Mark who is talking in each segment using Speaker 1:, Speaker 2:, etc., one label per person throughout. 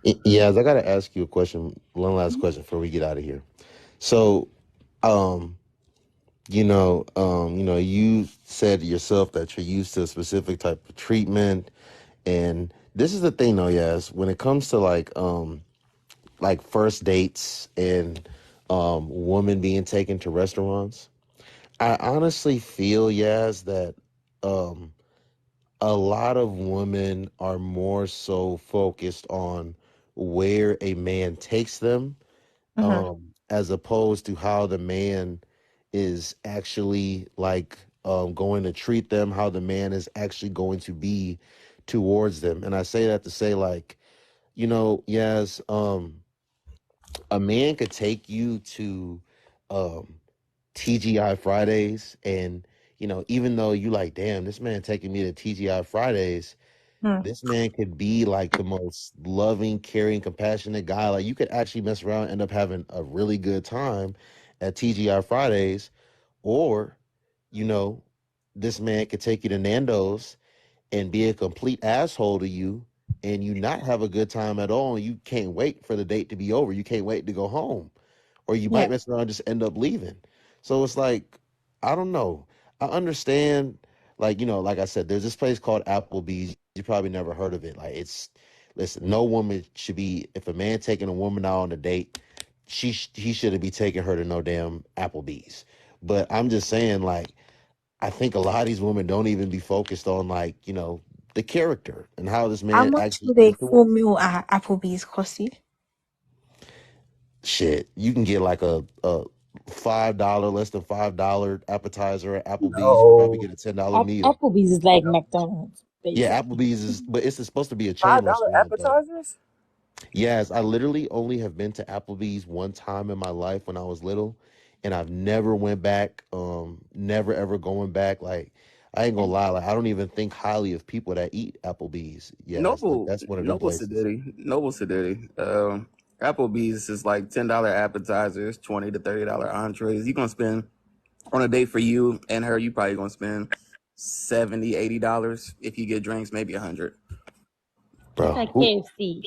Speaker 1: Yes, I gotta ask you a question, one last question before we get out of here. So, um, you said yourself that you're used to a specific type of treatment, and this is the thing though, yes, when it comes to like first dates and women being taken to restaurants, I honestly feel, yes, that um a lot of women are more so focused on where a man takes them,
Speaker 2: Mm-hmm.
Speaker 1: as opposed to how the man is actually going to treat them, how the man is actually going to be towards them. And I say that to say, like, yes, a man could take you to um TGI Fridays, and even though you like, damn, this man taking me to TGI Fridays,
Speaker 2: Mm.
Speaker 1: this man could be like the most loving, caring, compassionate guy. Like, you could actually mess around and end up having a really good time at TGI Fridays. Or, you know, this man could take you to Nando's and be a complete asshole to you, and you not have a good time at all, and you can't wait for the date to be over. You can't wait to go home. Or you
Speaker 2: Yeah.
Speaker 1: might mess around and just end up leaving. So it's like, I don't know. I understand, like, like I said, there's this place called Applebee's. You probably never heard of it. Like, listen, no woman should be, if a man taking a woman out on a date, he shouldn't be taking her to no damn Applebee's. But I'm just saying, like, I think a lot of these women don't even be focused on, like, the character and how this
Speaker 2: How
Speaker 1: man
Speaker 2: much
Speaker 1: actually
Speaker 2: do they
Speaker 1: is
Speaker 2: full
Speaker 1: towards.
Speaker 2: meal at Applebee's cost you?
Speaker 1: Shit, you can get like a $5, less than $5 appetizer at Applebee's. You can probably
Speaker 3: No.
Speaker 1: get a $10 meal.
Speaker 4: Applebee's is like McDonald's,
Speaker 1: Yeah,
Speaker 4: basically.
Speaker 1: Applebee's is, but it's supposed to be a chain
Speaker 3: $5
Speaker 1: restaurant though.
Speaker 3: appetizers?
Speaker 1: Yes, I literally only have been to Applebee's one time in my life when I was little, and I've never went back. Never ever going back. Like, I ain't gonna lie, like, I don't even think highly of people that eat Applebee's. Yes, like,
Speaker 3: Noble
Speaker 1: that's one of them
Speaker 3: Noble
Speaker 1: places.
Speaker 3: Sadiddy. Noble Sadiddy. Applebee's is like $10 appetizers, $20 to $30 entrees. You gonna spend on a date for you and her, you probably gonna spend 70, $80. If you get drinks, maybe 100.
Speaker 4: It's
Speaker 1: Bro,
Speaker 4: like
Speaker 1: who
Speaker 4: KFC.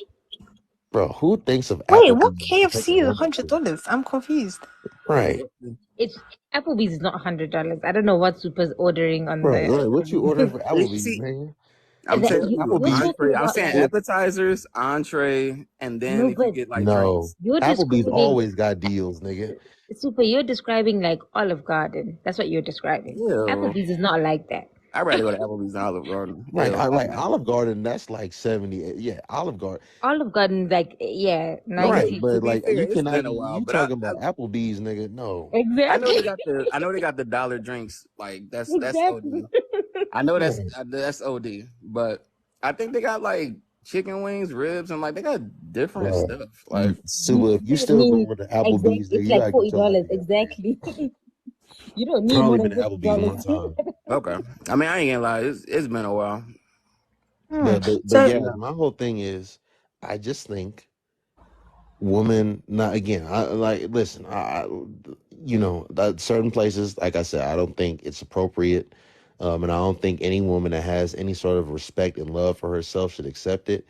Speaker 1: who thinks of
Speaker 2: Wait, what
Speaker 1: Applebee's to take a
Speaker 2: KFC is
Speaker 1: woman to?
Speaker 2: $100? I'm confused.
Speaker 1: Right.
Speaker 4: It's Applebee's is not $100. I don't know what Super's ordering on
Speaker 1: Bro,
Speaker 4: the
Speaker 1: right, what you ordering for Applebee's,
Speaker 3: See,
Speaker 1: man?
Speaker 3: I'm
Speaker 4: that
Speaker 3: saying
Speaker 4: you're
Speaker 1: Applebee's,
Speaker 4: talking
Speaker 3: entree. I'm
Speaker 4: about
Speaker 3: saying
Speaker 4: like
Speaker 3: appetizers, entree, and then
Speaker 4: no,
Speaker 3: if you
Speaker 4: but
Speaker 3: get like
Speaker 1: no.
Speaker 3: drinks.
Speaker 4: you're
Speaker 1: Applebee's
Speaker 4: describing
Speaker 1: always got deals, nigga.
Speaker 4: Super. You're describing like Olive Garden. That's what you're describing.
Speaker 3: Ew.
Speaker 4: Applebee's is not like that.
Speaker 3: I'd rather go to Applebee's than Olive Garden.
Speaker 1: Right,
Speaker 3: Ew.
Speaker 1: like Olive Garden, that's like 70. Yeah, Olive Garden.
Speaker 4: Olive Garden, like yeah,
Speaker 3: Okay,
Speaker 1: Right,
Speaker 4: 90.
Speaker 3: to
Speaker 1: but
Speaker 3: be
Speaker 1: like,
Speaker 3: fair,
Speaker 1: you
Speaker 3: it's
Speaker 1: cannot
Speaker 3: been
Speaker 1: be,
Speaker 3: a while,
Speaker 1: you
Speaker 3: but
Speaker 1: talking about Applebee's, nigga. No.
Speaker 4: Exactly.
Speaker 3: I know they got the dollar drinks. Like that's
Speaker 4: Exactly.
Speaker 3: OD. I know
Speaker 1: Man,
Speaker 3: that's OD, but I think they got like chicken wings, ribs, and like they got different
Speaker 1: bro.
Speaker 3: stuff. Like
Speaker 4: You,
Speaker 1: Super, if you
Speaker 4: you don't
Speaker 1: still
Speaker 4: need
Speaker 1: going to
Speaker 4: exact.
Speaker 1: Applebee's, nigga,
Speaker 4: It's
Speaker 1: you
Speaker 4: like
Speaker 1: gotta get your life
Speaker 4: $40.
Speaker 1: together, man.
Speaker 4: Exactly. You don't
Speaker 1: I
Speaker 4: need more
Speaker 1: only
Speaker 4: than
Speaker 1: been to Applebee's
Speaker 4: $40.
Speaker 1: one time.
Speaker 3: okay, I mean I ain't gonna lie, it's been a while.
Speaker 2: Hmm.
Speaker 1: But
Speaker 2: So,
Speaker 1: yeah, my whole thing is, I just think woman, not again, I like, listen, that certain places, like I said, I don't think it's appropriate, and I don't think any woman that has any sort of respect and love for herself should accept it.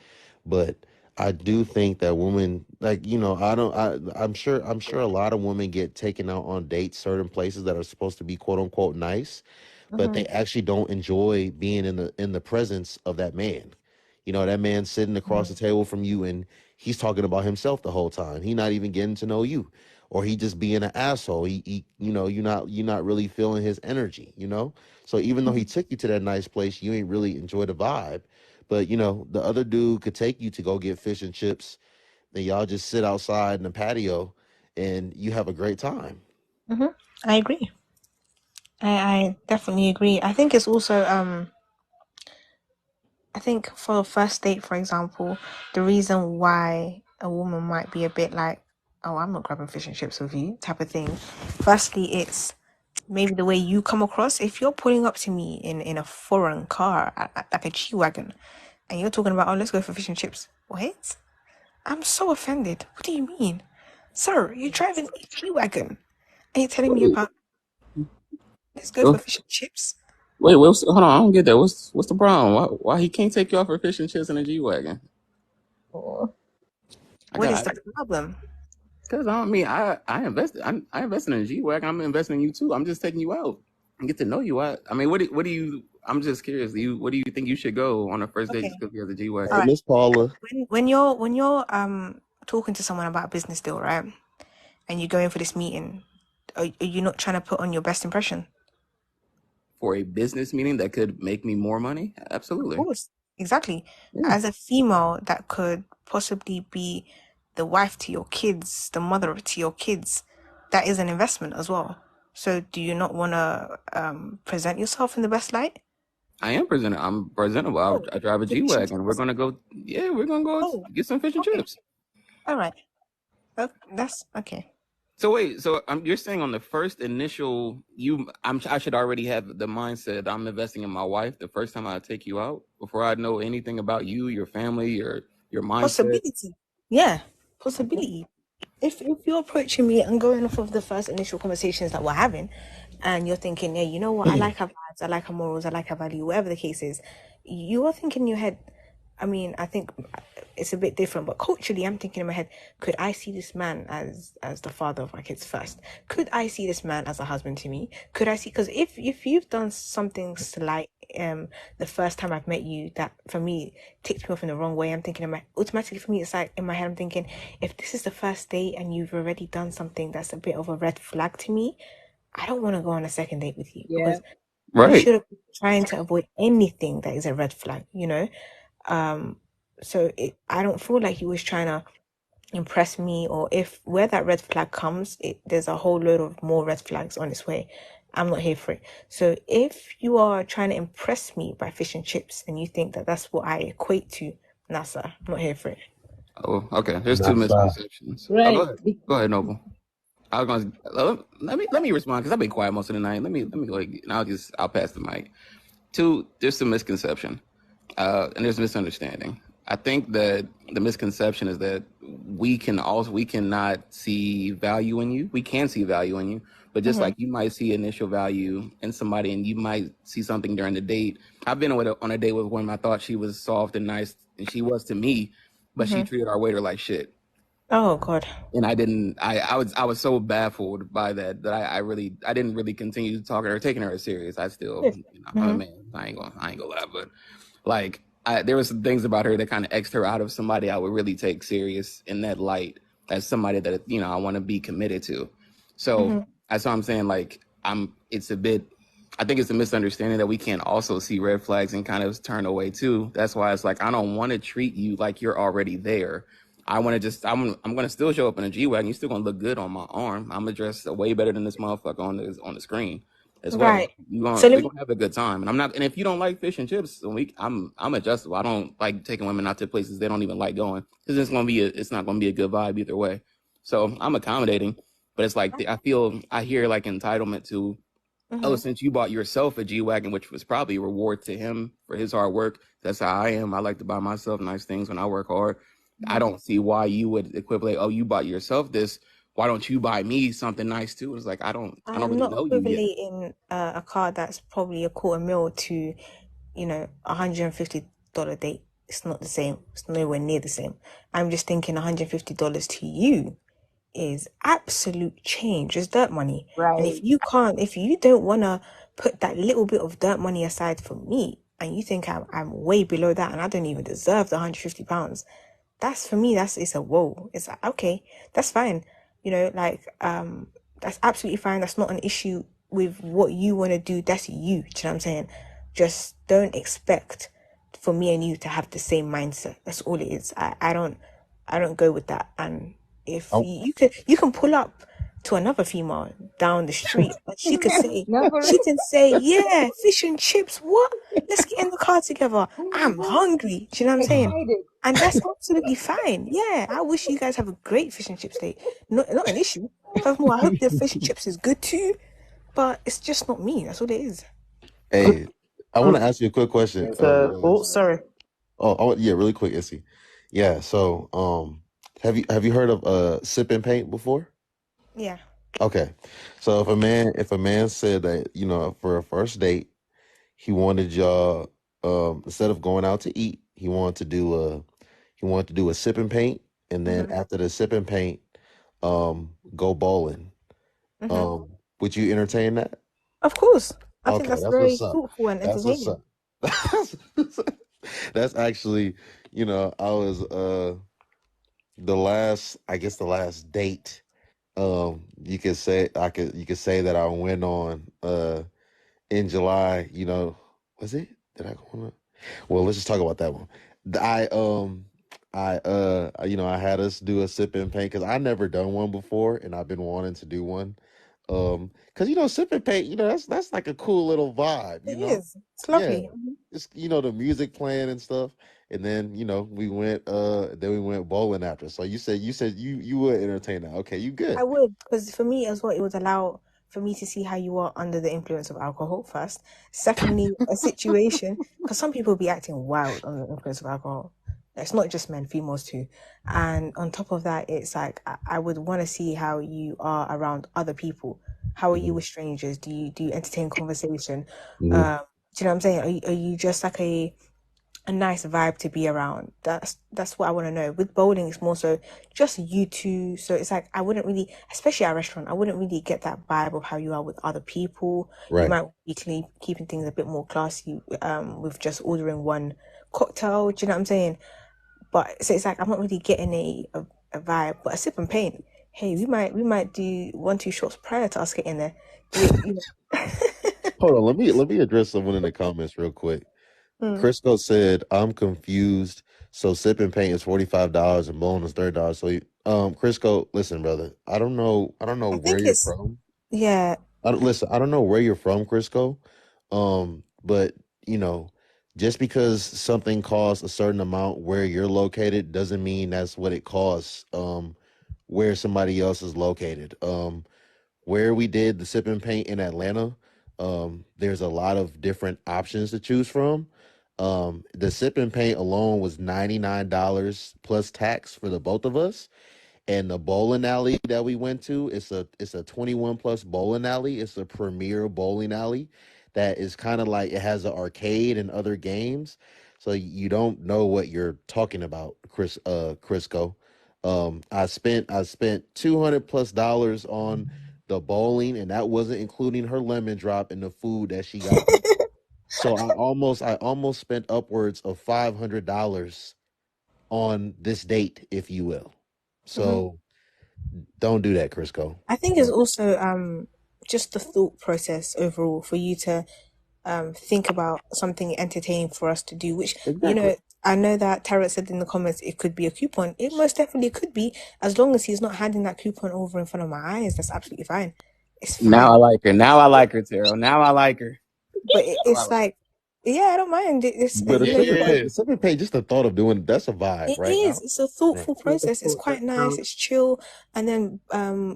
Speaker 1: But I do think that women, like, I don't I'm sure a lot of women get taken out on dates certain places that are supposed to be quote unquote nice, but
Speaker 2: mhm,
Speaker 1: they actually don't enjoy being in the presence of that man. That man sitting across the
Speaker 2: mhm,
Speaker 1: table from you, and he's talking about himself the whole time. He not even getting to know you, or he just being an asshole. You're not really feeling his energy. So even though he
Speaker 2: mhm.
Speaker 1: took you to that nice place, you ain't really enjoy the vibe. But the other dude could take you to go get fish and chips, then y'all just sit outside in the patio, and you have a great time.
Speaker 2: Mhm. I agree. I definitely agree. I think it's also I think for a first date, for example, the reason why a woman might be a bit like, oh, I'm not grabbing fish and chips with you type of thing. Firstly, it's maybe the way you come across. If you're pulling up to me in a foreign car, like a G wagon, and you're talking about, oh, let's go for fish and chips. Wait, I'm so offended. What do you mean, sir? You're driving a G wagon, and you're telling me
Speaker 3: Wait,
Speaker 2: about let's go for
Speaker 3: oh,
Speaker 2: fish and chips.
Speaker 3: hold on, I don't get that. What's the problem? Why he can't take you off for fish and chips in a G wagon?
Speaker 4: Oh.
Speaker 3: I
Speaker 2: What is
Speaker 3: got
Speaker 2: the problem?
Speaker 3: because I invested in a G wagon. I'm investing in you too. I'm just taking you out and get to know you. I mean, what do you? I'm just curious. What do you think you should go on a first date just
Speaker 2: Okay.
Speaker 3: because you have a G
Speaker 2: All
Speaker 1: Hey,
Speaker 3: wagon?
Speaker 2: right.
Speaker 1: Miss Paula.
Speaker 2: When you're talking to someone about a business deal, right? And you go in for this meeting, are you not trying to put on your best impression?
Speaker 3: For a business meeting that could make me more money?
Speaker 2: Of
Speaker 3: Absolutely.
Speaker 2: course. Exactly.
Speaker 3: Yeah.
Speaker 2: As a female that could possibly be the wife to your kids, the mother to your kids, that is an investment as well. So do you not want to present yourself in the best light?
Speaker 3: I am present. I'm presentable.
Speaker 2: Oh,
Speaker 3: I drive a
Speaker 2: the
Speaker 3: G
Speaker 2: fish and
Speaker 3: wagon. We're
Speaker 2: chips.
Speaker 3: gonna go. Yeah, we're gonna go
Speaker 2: Oh,
Speaker 3: get some fish and
Speaker 2: okay.
Speaker 3: chips.
Speaker 2: All right. That's okay.
Speaker 3: So wait, so you're saying on the first initial, I should already have the mindset I'm investing in my wife the first time I take you out before I know anything about you, your family, your mindset.
Speaker 2: Possibility. Yeah,
Speaker 3: Okay.
Speaker 2: possibility. If you're approaching me and going off of the first initial conversations that we're having, and you're thinking, yeah, you know what, I like her vibes, I like her morals, I like her value, whatever the case is, you are thinking in your head. I mean, I think it's a bit different, but culturally, I'm thinking in my head, could I see this man as the father of my kids first? Could I see this man as a husband to me? Could I see? Because if you've done something slight the first time I've met you that for me ticked me off in the wrong way, I'm thinking in my automatically for me it's like in my head I'm thinking if this is the first date and you've already done something that's a bit of a red flag to me, I don't want to go on a second date with you
Speaker 4: Yeah.
Speaker 2: because you
Speaker 3: Right.
Speaker 2: should have been trying to avoid anything that is a red flag, you know? Um, I don't feel like he was trying to impress me, or if where that red flag comes, there's a whole load of more red flags on its way. I'm not here for it. So if you are trying to impress me by fish and chips and you think that that's what I equate to, nah, sir, I'm not here for it.
Speaker 3: Oh, okay. There's two
Speaker 1: Nasa.
Speaker 3: misconceptions. Oh, go
Speaker 4: Right.
Speaker 3: ahead. Go ahead, Noble. I was going to let me respond because I've been quiet most of the night. Let me go ahead, and I'll pass the mic. Two, there's some misconception, and there's misunderstanding. I think that the misconception is that we cannot see value in you. We can see value in you, but just
Speaker 2: Mm-hmm.
Speaker 3: like you might see initial value in somebody, and you might see something during the date. I've been on a date with one. I thought she was soft and nice, and she was to me, but she
Speaker 2: Mm-hmm.
Speaker 3: treated our waiter like shit.
Speaker 2: Oh God.
Speaker 3: And I didn't. I was so baffled by that I didn't really continue to talk to her, taking her as serious. I still,
Speaker 2: Yes.
Speaker 3: I'm a
Speaker 2: Mm-hmm.
Speaker 3: man. I ain't gonna lie, but like there was some things about her that kind of X'd her out of somebody I would really take serious in that light as somebody that I want to be committed to. So
Speaker 2: Mm-hmm.
Speaker 3: that's what I'm saying. Like it's a bit. I think it's a misunderstanding that we can't also see red flags and kind of turn away too. That's why it's like I don't want to treat you like you're already there. I want to just I'm gonna still show up in a G wagon. You're still gonna look good on my arm. I'm gonna dress way better than this motherfucker on the screen as well.
Speaker 2: Right. So let
Speaker 3: We're
Speaker 2: me.
Speaker 3: gonna have a good time. And I'm not. And if you don't like fish and chips, then I'm adjustable. I don't like taking women out to places they don't even like going because it's not gonna be a good vibe either way. So I'm accommodating, but it's like I hear like entitlement to, oh,
Speaker 2: Mm-hmm.
Speaker 3: since you bought yourself a G wagon, which was probably a reward to him for his hard work. That's how I am. I like to buy myself nice things when I work hard. I
Speaker 2: Mm-hmm.
Speaker 3: don't see why you would equivalent. Oh, you bought yourself this. Why don't you buy me something nice too? It's like I don't
Speaker 2: I'm
Speaker 3: really
Speaker 2: not
Speaker 3: know you yet.
Speaker 2: equating a car that's probably a quarter mil to, $150 date. It's not the same. It's nowhere near the same. I'm just thinking $150 to you is absolute change. It's dirt money. And
Speaker 4: Right.
Speaker 2: if you don't want to put that little bit of dirt money aside for me, and you think I'm way below that and I don't even deserve the £150, that's for me, it's a whoa. It's like, okay, that's fine. That's absolutely fine. That's not an issue with what you want to do. That's you. Do you know what I'm saying? Just don't expect for me and you to have the same mindset. That's all it is. I don't go with that. And if
Speaker 1: Oh,
Speaker 2: you can pull up to another female down the street and
Speaker 4: No, for
Speaker 2: she
Speaker 4: real.
Speaker 2: can say, yeah, fish and chips, what? Let's get in the car together.
Speaker 4: Oh my
Speaker 2: I'm
Speaker 4: God.
Speaker 2: hungry. Do you know what I'm saying?
Speaker 4: Excited.
Speaker 2: And that's absolutely fine. Yeah, I wish you guys have a great fish and chips date. Not an issue. Furthermore, I hope the fish and chips is good too. But it's just not me. That's all it is.
Speaker 1: hey, I want to
Speaker 5: Um,
Speaker 1: ask you a quick question.
Speaker 5: sorry.
Speaker 1: Yeah, really quick, Issy. Yeah, so have you heard of sip and paint before?
Speaker 2: Yeah.
Speaker 1: Okay. So if a man said that, for a first date, he wanted y'all instead of going out to eat, he wanted to do a sip and paint and then
Speaker 2: Mm-hmm.
Speaker 1: after the sip and paint, go bowling.
Speaker 2: Mm-hmm.
Speaker 1: Would you entertain that?
Speaker 2: Of course. I think
Speaker 1: Okay,
Speaker 2: that's
Speaker 1: that's what's
Speaker 2: very
Speaker 1: up.
Speaker 2: thoughtful and
Speaker 1: That's what's
Speaker 2: entertaining.
Speaker 1: up. That's actually, I was the last, I guess the last date. You could say that I went on in July. Was it? Did I go on? Well, let's just talk about that one. I I had us do a sip and paint because I never done one before, and I've been wanting to do one. Because sip and paint, that's like a cool little vibe.
Speaker 2: It is. It's
Speaker 1: Yeah,
Speaker 2: lovely. Mhm.
Speaker 1: it's the music playing and stuff, and then we went bowling after. So you said you would entertain that. Okay, you
Speaker 2: I
Speaker 1: good?
Speaker 2: would, because for me as well, it would allow for me to see how you are under the influence of alcohol first. Secondly, a situation, because some people be acting wild under the influence of alcohol. It's not just men, females too. And on top of that, it's like I would want to see how you are around other people. How are you
Speaker 1: Mhm,
Speaker 2: with strangers? Do you entertain conversation?
Speaker 1: mhm.
Speaker 2: Do you know what I'm saying? Are you just like a nice vibe to be around. That's what I want to know. With bowling, it's more so just you two. So it's like I wouldn't really, especially at a restaurant, I wouldn't really get that vibe of how you are with other people. You
Speaker 1: Right.
Speaker 2: might be keeping things a bit more classy, with just ordering one cocktail. Do you know what I'm saying? But so it's like I'm not really getting a vibe. But a sip and paint. Hey, we might do 1 2 shots prior to us getting there. You know.
Speaker 1: Hold on. Let me address someone in the comments real quick.
Speaker 2: Mm.
Speaker 1: Crisco said, "I'm confused. So sip and paint is $45 and bowling is $30. So, Crisco, listen, brother. I don't know
Speaker 2: I
Speaker 1: where
Speaker 2: think
Speaker 1: you're
Speaker 2: it's
Speaker 1: from.
Speaker 2: yeah.
Speaker 1: I don't listen. I don't know where you're from, Crisco. But you know, just because something costs a certain amount where you're located doesn't mean that's what it costs. Where somebody else is located. Where we did the sip and paint in Atlanta, there's a lot of different options to choose from. The sip and paint alone was $99 plus tax for the both of us. And the bowling alley that we went to, it's a 21 plus bowling alley. It's a premier bowling alley that is kind of like it has an arcade and other games. So you don't know what you're talking about, Crisco. I spent $200 plus on the bowling, and that wasn't including her lemon drop and the food that she got there. So I almost spent upwards of $500 on this date, if you will.
Speaker 2: Mhm.
Speaker 1: So don't do that, Crisco.
Speaker 2: I think it's also just the thought process overall for you to think about something entertaining for us to do, which
Speaker 1: Exactly.
Speaker 2: I know that Tarot said in the comments it could be a coupon. It most definitely could be, as long as he's not handing that coupon over in front of my eyes. That's absolutely fine. It's
Speaker 3: Now
Speaker 2: fine.
Speaker 3: I like her. Now I like her, Taro. Now I like her.
Speaker 2: But
Speaker 3: Now I
Speaker 2: it's
Speaker 3: like
Speaker 2: like, yeah, I don't mind. It's
Speaker 1: But a
Speaker 2: you
Speaker 1: sip and
Speaker 2: got
Speaker 1: pay, the sip and pay, just the thought of doing that's a vibe,
Speaker 2: it
Speaker 1: right?
Speaker 2: is. It's a
Speaker 1: Right.
Speaker 2: thoughtful
Speaker 3: her.
Speaker 2: process. It's quite nice. It's chill. And then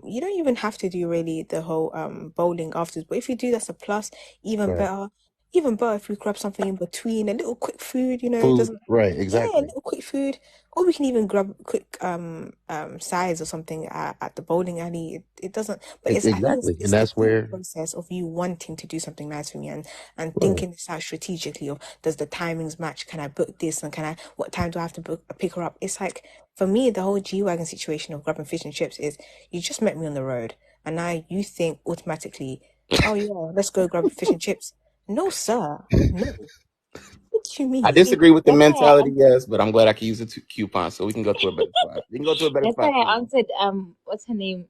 Speaker 2: you don't even have to do really the whole bowling afterwards. But if you do, that's a plus. Even
Speaker 1: Right.
Speaker 2: better. Even better if we grab something in between, a little quick food, it
Speaker 1: Food.
Speaker 2: doesn't
Speaker 1: Right.
Speaker 2: yeah, a
Speaker 1: Exactly.
Speaker 2: little quick food. Or we can even grab quick sides or something at the bowling alley. It doesn't but it's I think
Speaker 1: Exactly. And
Speaker 2: it's the
Speaker 1: that's
Speaker 2: thought
Speaker 1: where.
Speaker 2: process of you wanting to do something nice for me and
Speaker 1: Right.
Speaker 2: thinking this out strategically of does the timings match? Can I book this and can I what time do I have to pick her up? It's like for me the whole G-Wagon situation of grabbing fish and chips is you just met me on the road and now you think automatically, oh yeah, let's go grab fish and chips. No, sir. No. What do you
Speaker 3: I
Speaker 2: mean?
Speaker 3: disagree with the
Speaker 4: That's why I
Speaker 3: mentality,
Speaker 4: answered.
Speaker 3: yes, but I'm glad I can use a coupon so we can go to a better spot. We can go to a better
Speaker 4: That's why
Speaker 3: spot,
Speaker 4: I
Speaker 3: Taro.
Speaker 4: answered. What's her name?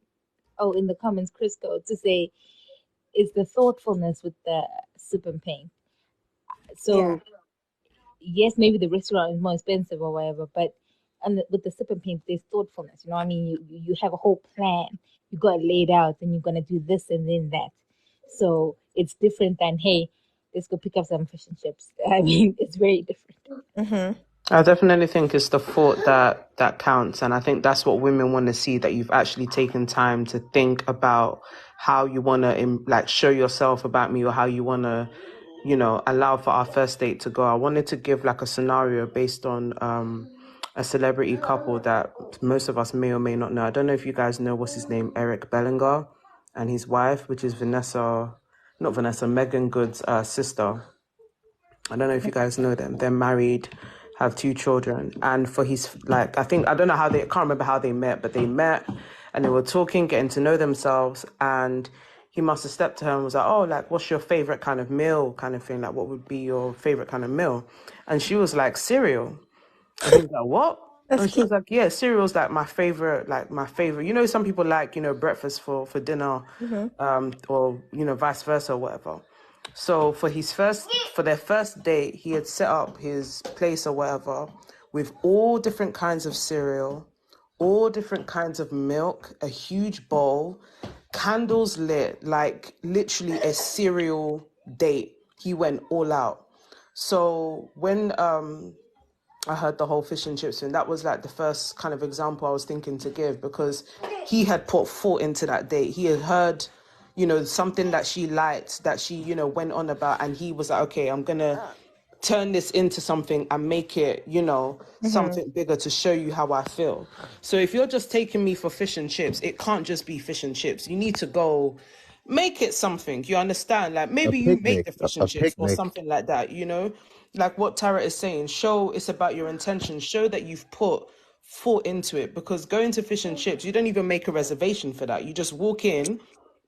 Speaker 4: Oh, in the comments, Crisco, to say it's the thoughtfulness with the soup and paint.
Speaker 2: Yeah.
Speaker 4: So yes, maybe the restaurant is more expensive or whatever, but with the sip and paint, there's thoughtfulness. You know what I mean? You have a whole plan. You got it laid out, and you're gonna do this and then that. So it's different than hey, let's go pick up some fish and chips. I mean, it's very different.
Speaker 2: Mm-hmm.
Speaker 5: I definitely think it's the thought that counts, and I think that's what women want to see, that you've actually taken time to think about how you want to like show yourself about me, or how you want to, allow for our first date to go. I wanted to give like a scenario based on a celebrity couple that most of us may or may not know. I don't know if you guys know what's his name, Eric Bellinger, and his wife, which is not Vanessa, Megan Good's sister. I don't know if you guys know them. They're married. have 2 children. And for his, like, I think, I don't know how they, I can't remember how they met, but they met and they were talking, getting to know themselves. And he must have stepped to her and was like, oh, like, what's your favorite kind of meal kind of thing? Like, what would be your favorite kind of meal? And she was like, cereal. And he was like, what?
Speaker 2: That's
Speaker 5: And she
Speaker 2: cute.
Speaker 5: was like, yeah, cereal's like my favorite, like my favorite. You know, some people like, you know, breakfast for dinner,
Speaker 2: Mm-hmm.
Speaker 5: or, you know, vice versa or whatever. So for their first date, he had set up his place or whatever with all different kinds of cereal, all different kinds of milk, a huge bowl, candles lit, like literally a cereal date. He went all out. So when I heard the whole fish and chips thing, that was like the first kind of example I was thinking to give, because he had put thought into that date. He had heard, you know, something that she liked, that she, you know, went on about, and he was like, okay, I'm gonna turn this into something and make it, you know,
Speaker 2: Mm-hmm.
Speaker 5: something bigger to show you how I feel. So if you're just taking me for fish and chips, it can't just be fish and chips. You need to go make it something. You understand? Like
Speaker 1: A
Speaker 5: maybe you make
Speaker 1: picnic,
Speaker 5: the fish
Speaker 1: a
Speaker 5: and chips or
Speaker 1: picnic.
Speaker 5: something like that, you know? Like what Tara is saying, show it's about your intention. Show that you've put thought into it, because going to fish and chips, you don't even make a reservation for that. You just walk in,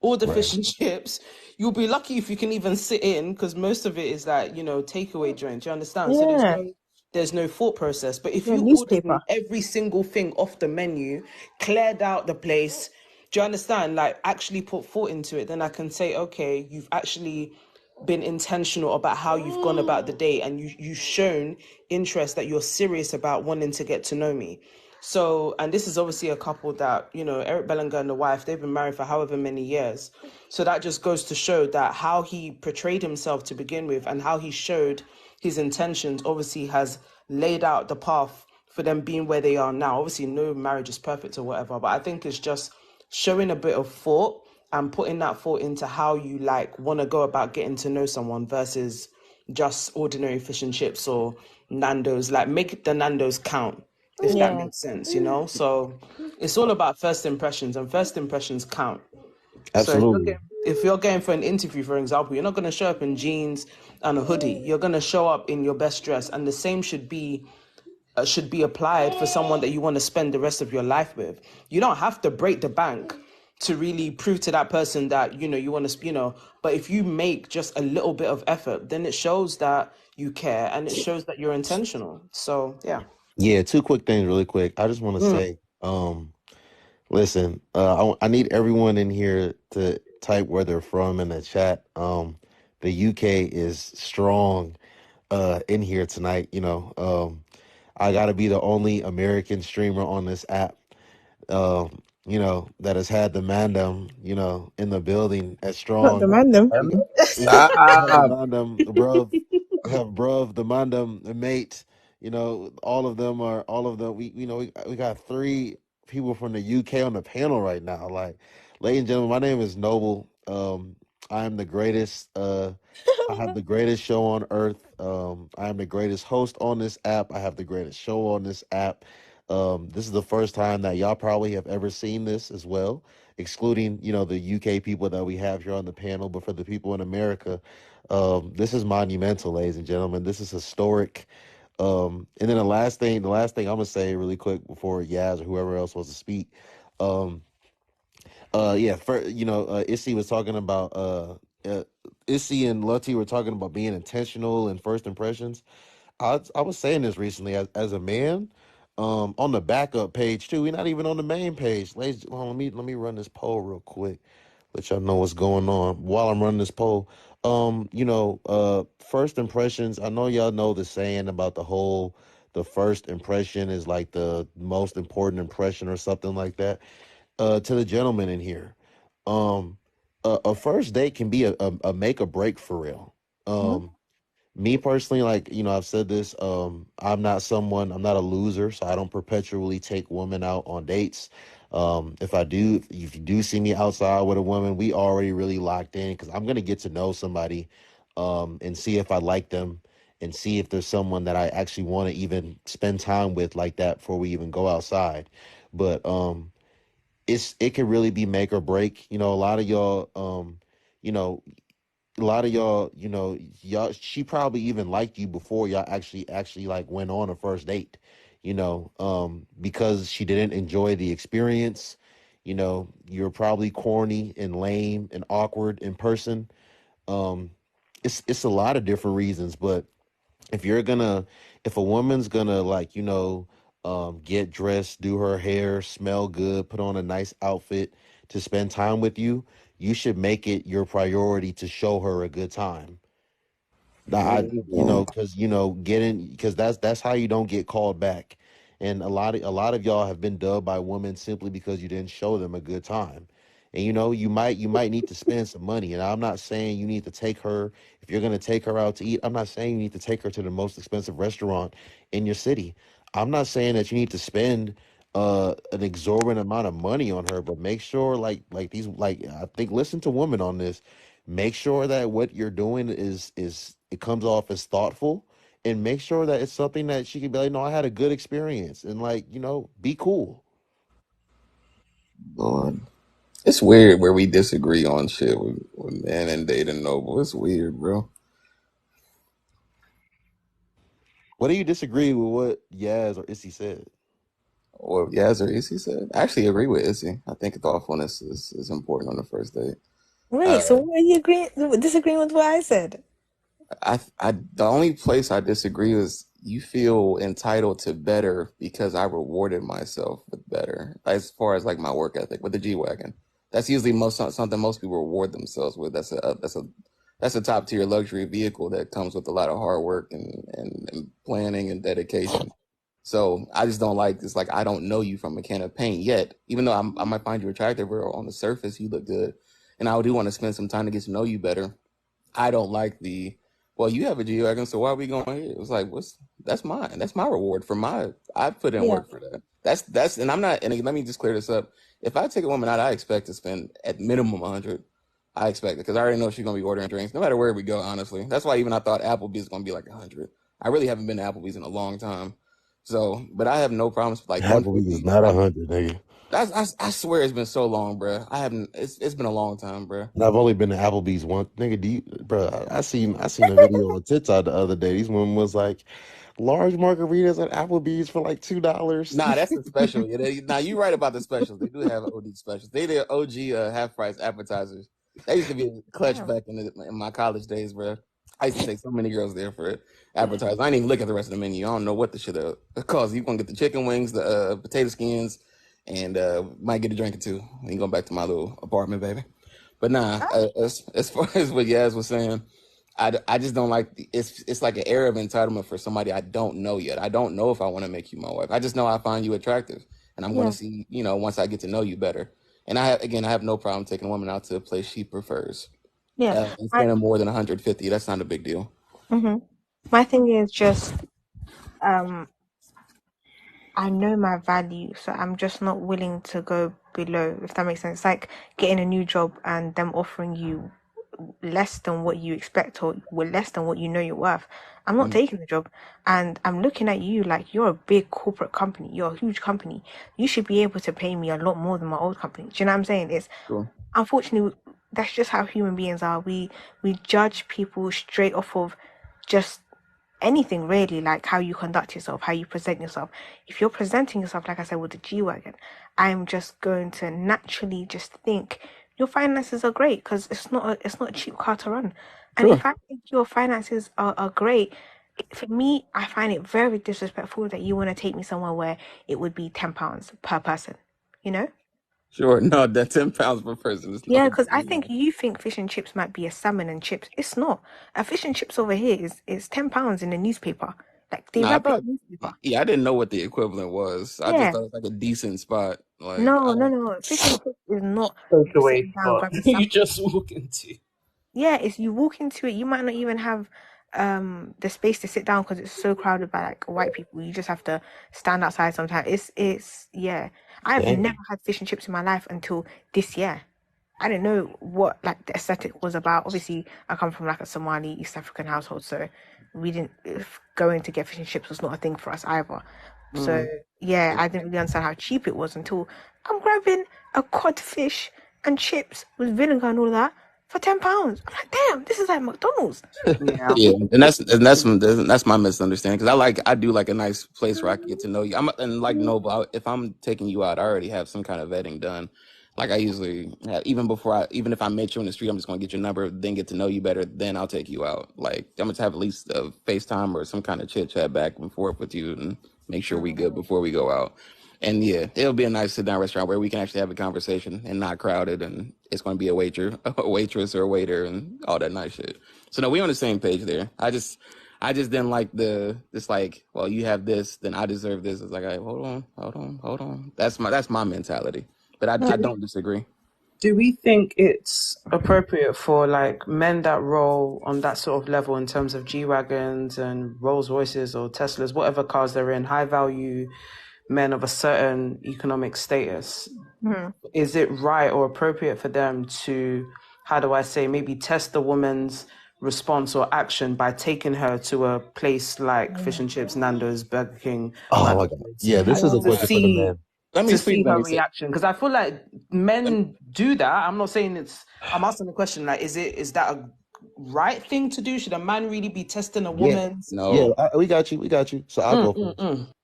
Speaker 5: order
Speaker 1: Right.
Speaker 5: fish and chips. You'll be lucky if you can even sit in, because most of it is like, you know, takeaway joints. You understand? So
Speaker 2: Yeah.
Speaker 5: there's no thought process. But if
Speaker 2: Yeah,
Speaker 5: you ordered
Speaker 2: newspaper.
Speaker 5: every single thing off the menu, cleared out the place, do you understand? Like actually put thought into it, then I can say, okay, you've actually been intentional about how you've gone about the day, and you've shown interest, that you're serious about wanting to get to know me. So, and this is obviously a couple that, you know, Eric Bellinger and the wife, they've been married for however many years. So that just goes to show that how he portrayed himself to begin with and how he showed his intentions obviously has laid out the path for them being where they are now. Obviously, no marriage is perfect or whatever, but I think it's just showing a bit of thought and putting that thought into how you like want to go about getting to know someone versus just ordinary fish and chips or Nando's. Like make the Nando's count, if that
Speaker 2: Yeah.
Speaker 5: makes sense, you know? So it's all about first impressions, and first impressions count. So
Speaker 1: Absolutely.
Speaker 5: if you're going for an interview, for example, you're not going to show up in jeans and a hoodie. You're going to show up in your best dress, and the same should be applied for someone that you want to spend the rest of your life with. You don't have to break the bank to really prove to that person that, you know, you want to, you know, but if you make just a little bit of effort, then it shows that you care and it shows that you're intentional. So, yeah.
Speaker 1: Yeah, two quick things really quick. I just want to
Speaker 5: Mm.
Speaker 1: say, listen, I need everyone in here to type where they're from in the chat. The UK is strong in here tonight, you know. I got to be the only American streamer on this app, you know, that has had the mandem, you know, in the building as
Speaker 2: Not the
Speaker 1: strong.
Speaker 2: random.
Speaker 1: We got, we have the
Speaker 3: Stop.
Speaker 1: mandem, bruv. We have bruv, the mandem, the mate. You know, all of them. We, you know, we got three people from the UK on the panel right now. Like, ladies and gentlemen, my name is Noble. I am the greatest. I have the greatest show on earth. I am the greatest host on this app. I have the greatest show on this app. This is the first time that y'all probably have ever seen this as well, excluding, you know, the UK people that we have here on the panel. But for the people in America, this is monumental, ladies and gentlemen. This is historic. And then the last thing I'm gonna say really quick before Yaz or whoever else wants to speak. Um, yeah, for you know, Issy was talking about uh Issy and Lutty were talking about being intentional and first impressions. I was saying this recently as a man, on the backup page too. We're not even on the main page. Ladies, hold on, let me run this poll real quick. Let y'all know what's going on while I'm running this poll. You know, first impressions. I know y'all know the saying about the first impression is like the most important impression or something like that. To the gentleman in here, um, a first date can be a make or break for real.
Speaker 2: Mhm.
Speaker 1: Me personally, like, you know, I've said this, I'm not a loser, so I don't perpetually take women out on dates. If you do see me outside with a woman, we already really locked in because I'm gonna get to know somebody, and see if I like them and see if there's someone that I actually want to even spend time with like that before we even go outside. But it can really be make or break. You know, a lot of y'all, you know, a lot of y'all, y'all, she probably even liked you before y'all actually like went on a first date, because she didn't enjoy the experience. You're probably corny and lame and awkward in person. Um, it's a lot of different reasons, but if you're gonna if a woman's gonna like get dressed, do her hair, smell good, put on a nice outfit to spend time with you, you should make it your priority to show her a good time.
Speaker 3: Yeah.
Speaker 1: Because getting because that's how you don't get called back. And a lot of y'all have been dubbed by women simply because you didn't show them a good time. And you might need to spend some money. And I'm not saying you need to take her if you're gonna take her out to eat. I'm not saying you need to take her to the most expensive restaurant in your city. I'm not saying that you need to spend an exorbitant amount of money on her, but make sure I think listen to women on this. Make sure that what you're doing is it comes off as thoughtful, and make sure that it's something that she can be like, no, I had a good experience, and be cool.
Speaker 3: Lord. It's weird where we disagree on shit with men and dating noble. It's weird, bro.
Speaker 1: What do you disagree with what Yaz or Issy said?
Speaker 3: Or Yaz or Issy said. I actually agree with Issy. I think thoughtfulness is important on the first date.
Speaker 2: Wait, so
Speaker 3: Uh,
Speaker 2: what are you disagreeing with what I said?
Speaker 3: the only place I disagree is you feel entitled to better because I rewarded myself with better. As far as like my work ethic with the G wagon, that's usually something most people reward themselves with. That's a top tier luxury vehicle that comes with a lot of hard work and planning and dedication. So I just don't like this. Like I don't know you from a can of paint yet, even though I might find you attractive or on the surface you look good, and I do want to spend some time to get to know you better. I don't like well, you have a G wagon, so why are we going here? It was like, that's mine. That's my reward for I put in
Speaker 2: Yeah,
Speaker 3: work for that. And I'm not, and let me just clear this up. If I take a woman out, I expect to spend at minimum 100. I expect it because I already know she's going to be ordering drinks no matter where we go, honestly. That's why even I thought Applebee's is going to be like 100. I really haven't been to Applebee's in a long time. So, but I have no problems with like
Speaker 1: Applebee's is
Speaker 3: 150.
Speaker 1: not 100, nigga.
Speaker 3: I swear it's been so long, bro. I haven't, it's been a long time, bro.
Speaker 1: And I've only been to Applebee's once, nigga. Bro? I seen a video on TikTok the other day. These women was like large margaritas at Applebee's for like $2.
Speaker 3: Nah, that's a special. Yeah, now you're right about the specials. They do have OD specials. They did OG half price appetizers. That used to be a clutch
Speaker 2: yeah,
Speaker 3: back in my college days, bro. I used to take so many girls there for appetizers. I didn't even look at the rest of the menu. I don't know what the shit costs. You gonna get the chicken wings, the potato skins, and might get a drink or two. And you going back to my little apartment, baby. But nah, as far as what Yaz was saying, I just don't like it's like an air of entitlement for somebody I don't know yet. I don't know if I want to make you my wife. I just know I find you attractive, and I'm going to
Speaker 2: yeah,
Speaker 3: see once I get to know you better. And I have no problem taking a woman out to a place she prefers
Speaker 2: yeah.
Speaker 3: and
Speaker 2: I
Speaker 3: spending more than 150. That's not a big deal.
Speaker 2: hmm My thing is just um I know my value, so I'm just not willing to go below, if that makes sense. Like getting a new job and them offering you less than what you expect or less than what you know you're worth. I'm not
Speaker 3: Mm,
Speaker 2: taking the job. And I'm looking at you like you're a big corporate company. You're a huge company. You should be able to pay me a lot more than my old company. Do you know what I'm saying? It's
Speaker 3: sure,
Speaker 2: unfortunately that's just how human beings are. We judge people straight off of just anything really, like how you conduct yourself, how you present yourself. If you're presenting yourself, like I said, with the G Wagon, I'm just going to naturally just think your finances are great because it's not a cheap car to run. And
Speaker 3: sure,
Speaker 2: if I think your finances are great, for me, I find it very disrespectful that you want to take me somewhere where it would be £10 per person, you know?
Speaker 3: sure. No, that 10 pounds per person is no
Speaker 2: Yeah, because I think
Speaker 3: deal.
Speaker 2: you think fish and chips might be a salmon and chips. It's not. A fish and chips over here is £10 in the newspaper. Like they
Speaker 3: No, I
Speaker 2: wrap it
Speaker 3: thought.
Speaker 2: in newspaper.
Speaker 3: Yeah, I didn't know what the equivalent was. I just
Speaker 2: Yeah.
Speaker 3: thought it was like a decent spot. Like I
Speaker 2: No, no,
Speaker 3: don't.
Speaker 2: no. Fish and chips is not you
Speaker 5: Takeaway
Speaker 2: sitting down
Speaker 5: spot
Speaker 2: grabbing
Speaker 5: you
Speaker 2: something.
Speaker 5: just walk into.
Speaker 2: Yeah, it's you walk into it. You might not even have the space to sit down because it's so crowded by like white people. You just have to stand outside sometimes. It's yeah. I've never
Speaker 1: Damn.
Speaker 2: had fish and chips in my life until this year. I didn't know what like the aesthetic was about. Obviously, I come from like a Somali East African household, so we didn't if going to get fish and chips was not a thing for us either. So
Speaker 3: Mm.
Speaker 2: yeah, I didn't really understand how cheap it was until I'm grabbing a codfish and chips with vinegar and all that. for £10. I'm like, damn, this is like McDonald's.
Speaker 5: Yeah.
Speaker 3: Yeah, and that's my misunderstanding because I do like a nice place where I can get to know you. And like Nova, if I'm taking you out, I already have some kind of vetting done. Like I usually have, even if I met you in the street, I'm just gonna get your number, then get to know you better, then I'll take you out. Like I'm gonna have at least a FaceTime or some kind of chit chat back and forth with you and make sure we good before we go out. And yeah, it'll be a nice sit down restaurant where we can actually have a conversation and not crowded, and it's gonna be a waitress or a waiter, and all that nice shit. So no, we on the same page there. I just didn't like this like, well, you have this, then I deserve this. It's like, hold on. That's my mentality. But I don't disagree.
Speaker 5: Do we think it's appropriate for like men that roll on that sort of level in terms of G wagons and Rolls Royces or Teslas, whatever cars they're in, high value men of a certain economic status? Is it right or appropriate for them to, how do I say, maybe test the woman's response or action by taking her to a place like Fish and Chips, Nando's, Burger King,
Speaker 1: Oh my God.
Speaker 5: McDonald's,
Speaker 1: Yeah, this is a
Speaker 5: to
Speaker 1: question for the
Speaker 5: see
Speaker 1: man.
Speaker 3: Let me
Speaker 5: to
Speaker 3: speak.
Speaker 5: see
Speaker 3: Let
Speaker 5: her
Speaker 3: me say.
Speaker 5: reaction? Because I feel like
Speaker 3: Let me,
Speaker 5: men do that. I'm not saying I'm asking the question like, is that a right thing to do? Should a man really be testing a
Speaker 1: Yeah,
Speaker 5: woman's?
Speaker 1: yeah,
Speaker 3: no.
Speaker 1: we got you. We got you. So I'll go first.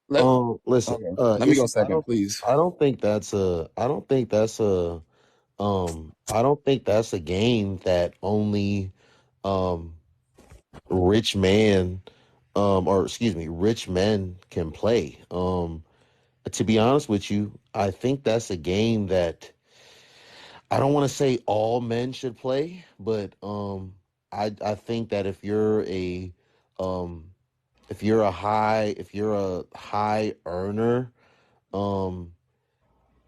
Speaker 3: Let
Speaker 1: Listen,
Speaker 3: Okay. Let me go
Speaker 1: Issy,
Speaker 3: second, please.
Speaker 1: I don't think that's a game that only um rich man or excuse me, rich men can play. To be honest with you, I think that's a game that I don't want to say all men should play, but I think that um if you're a high earner, um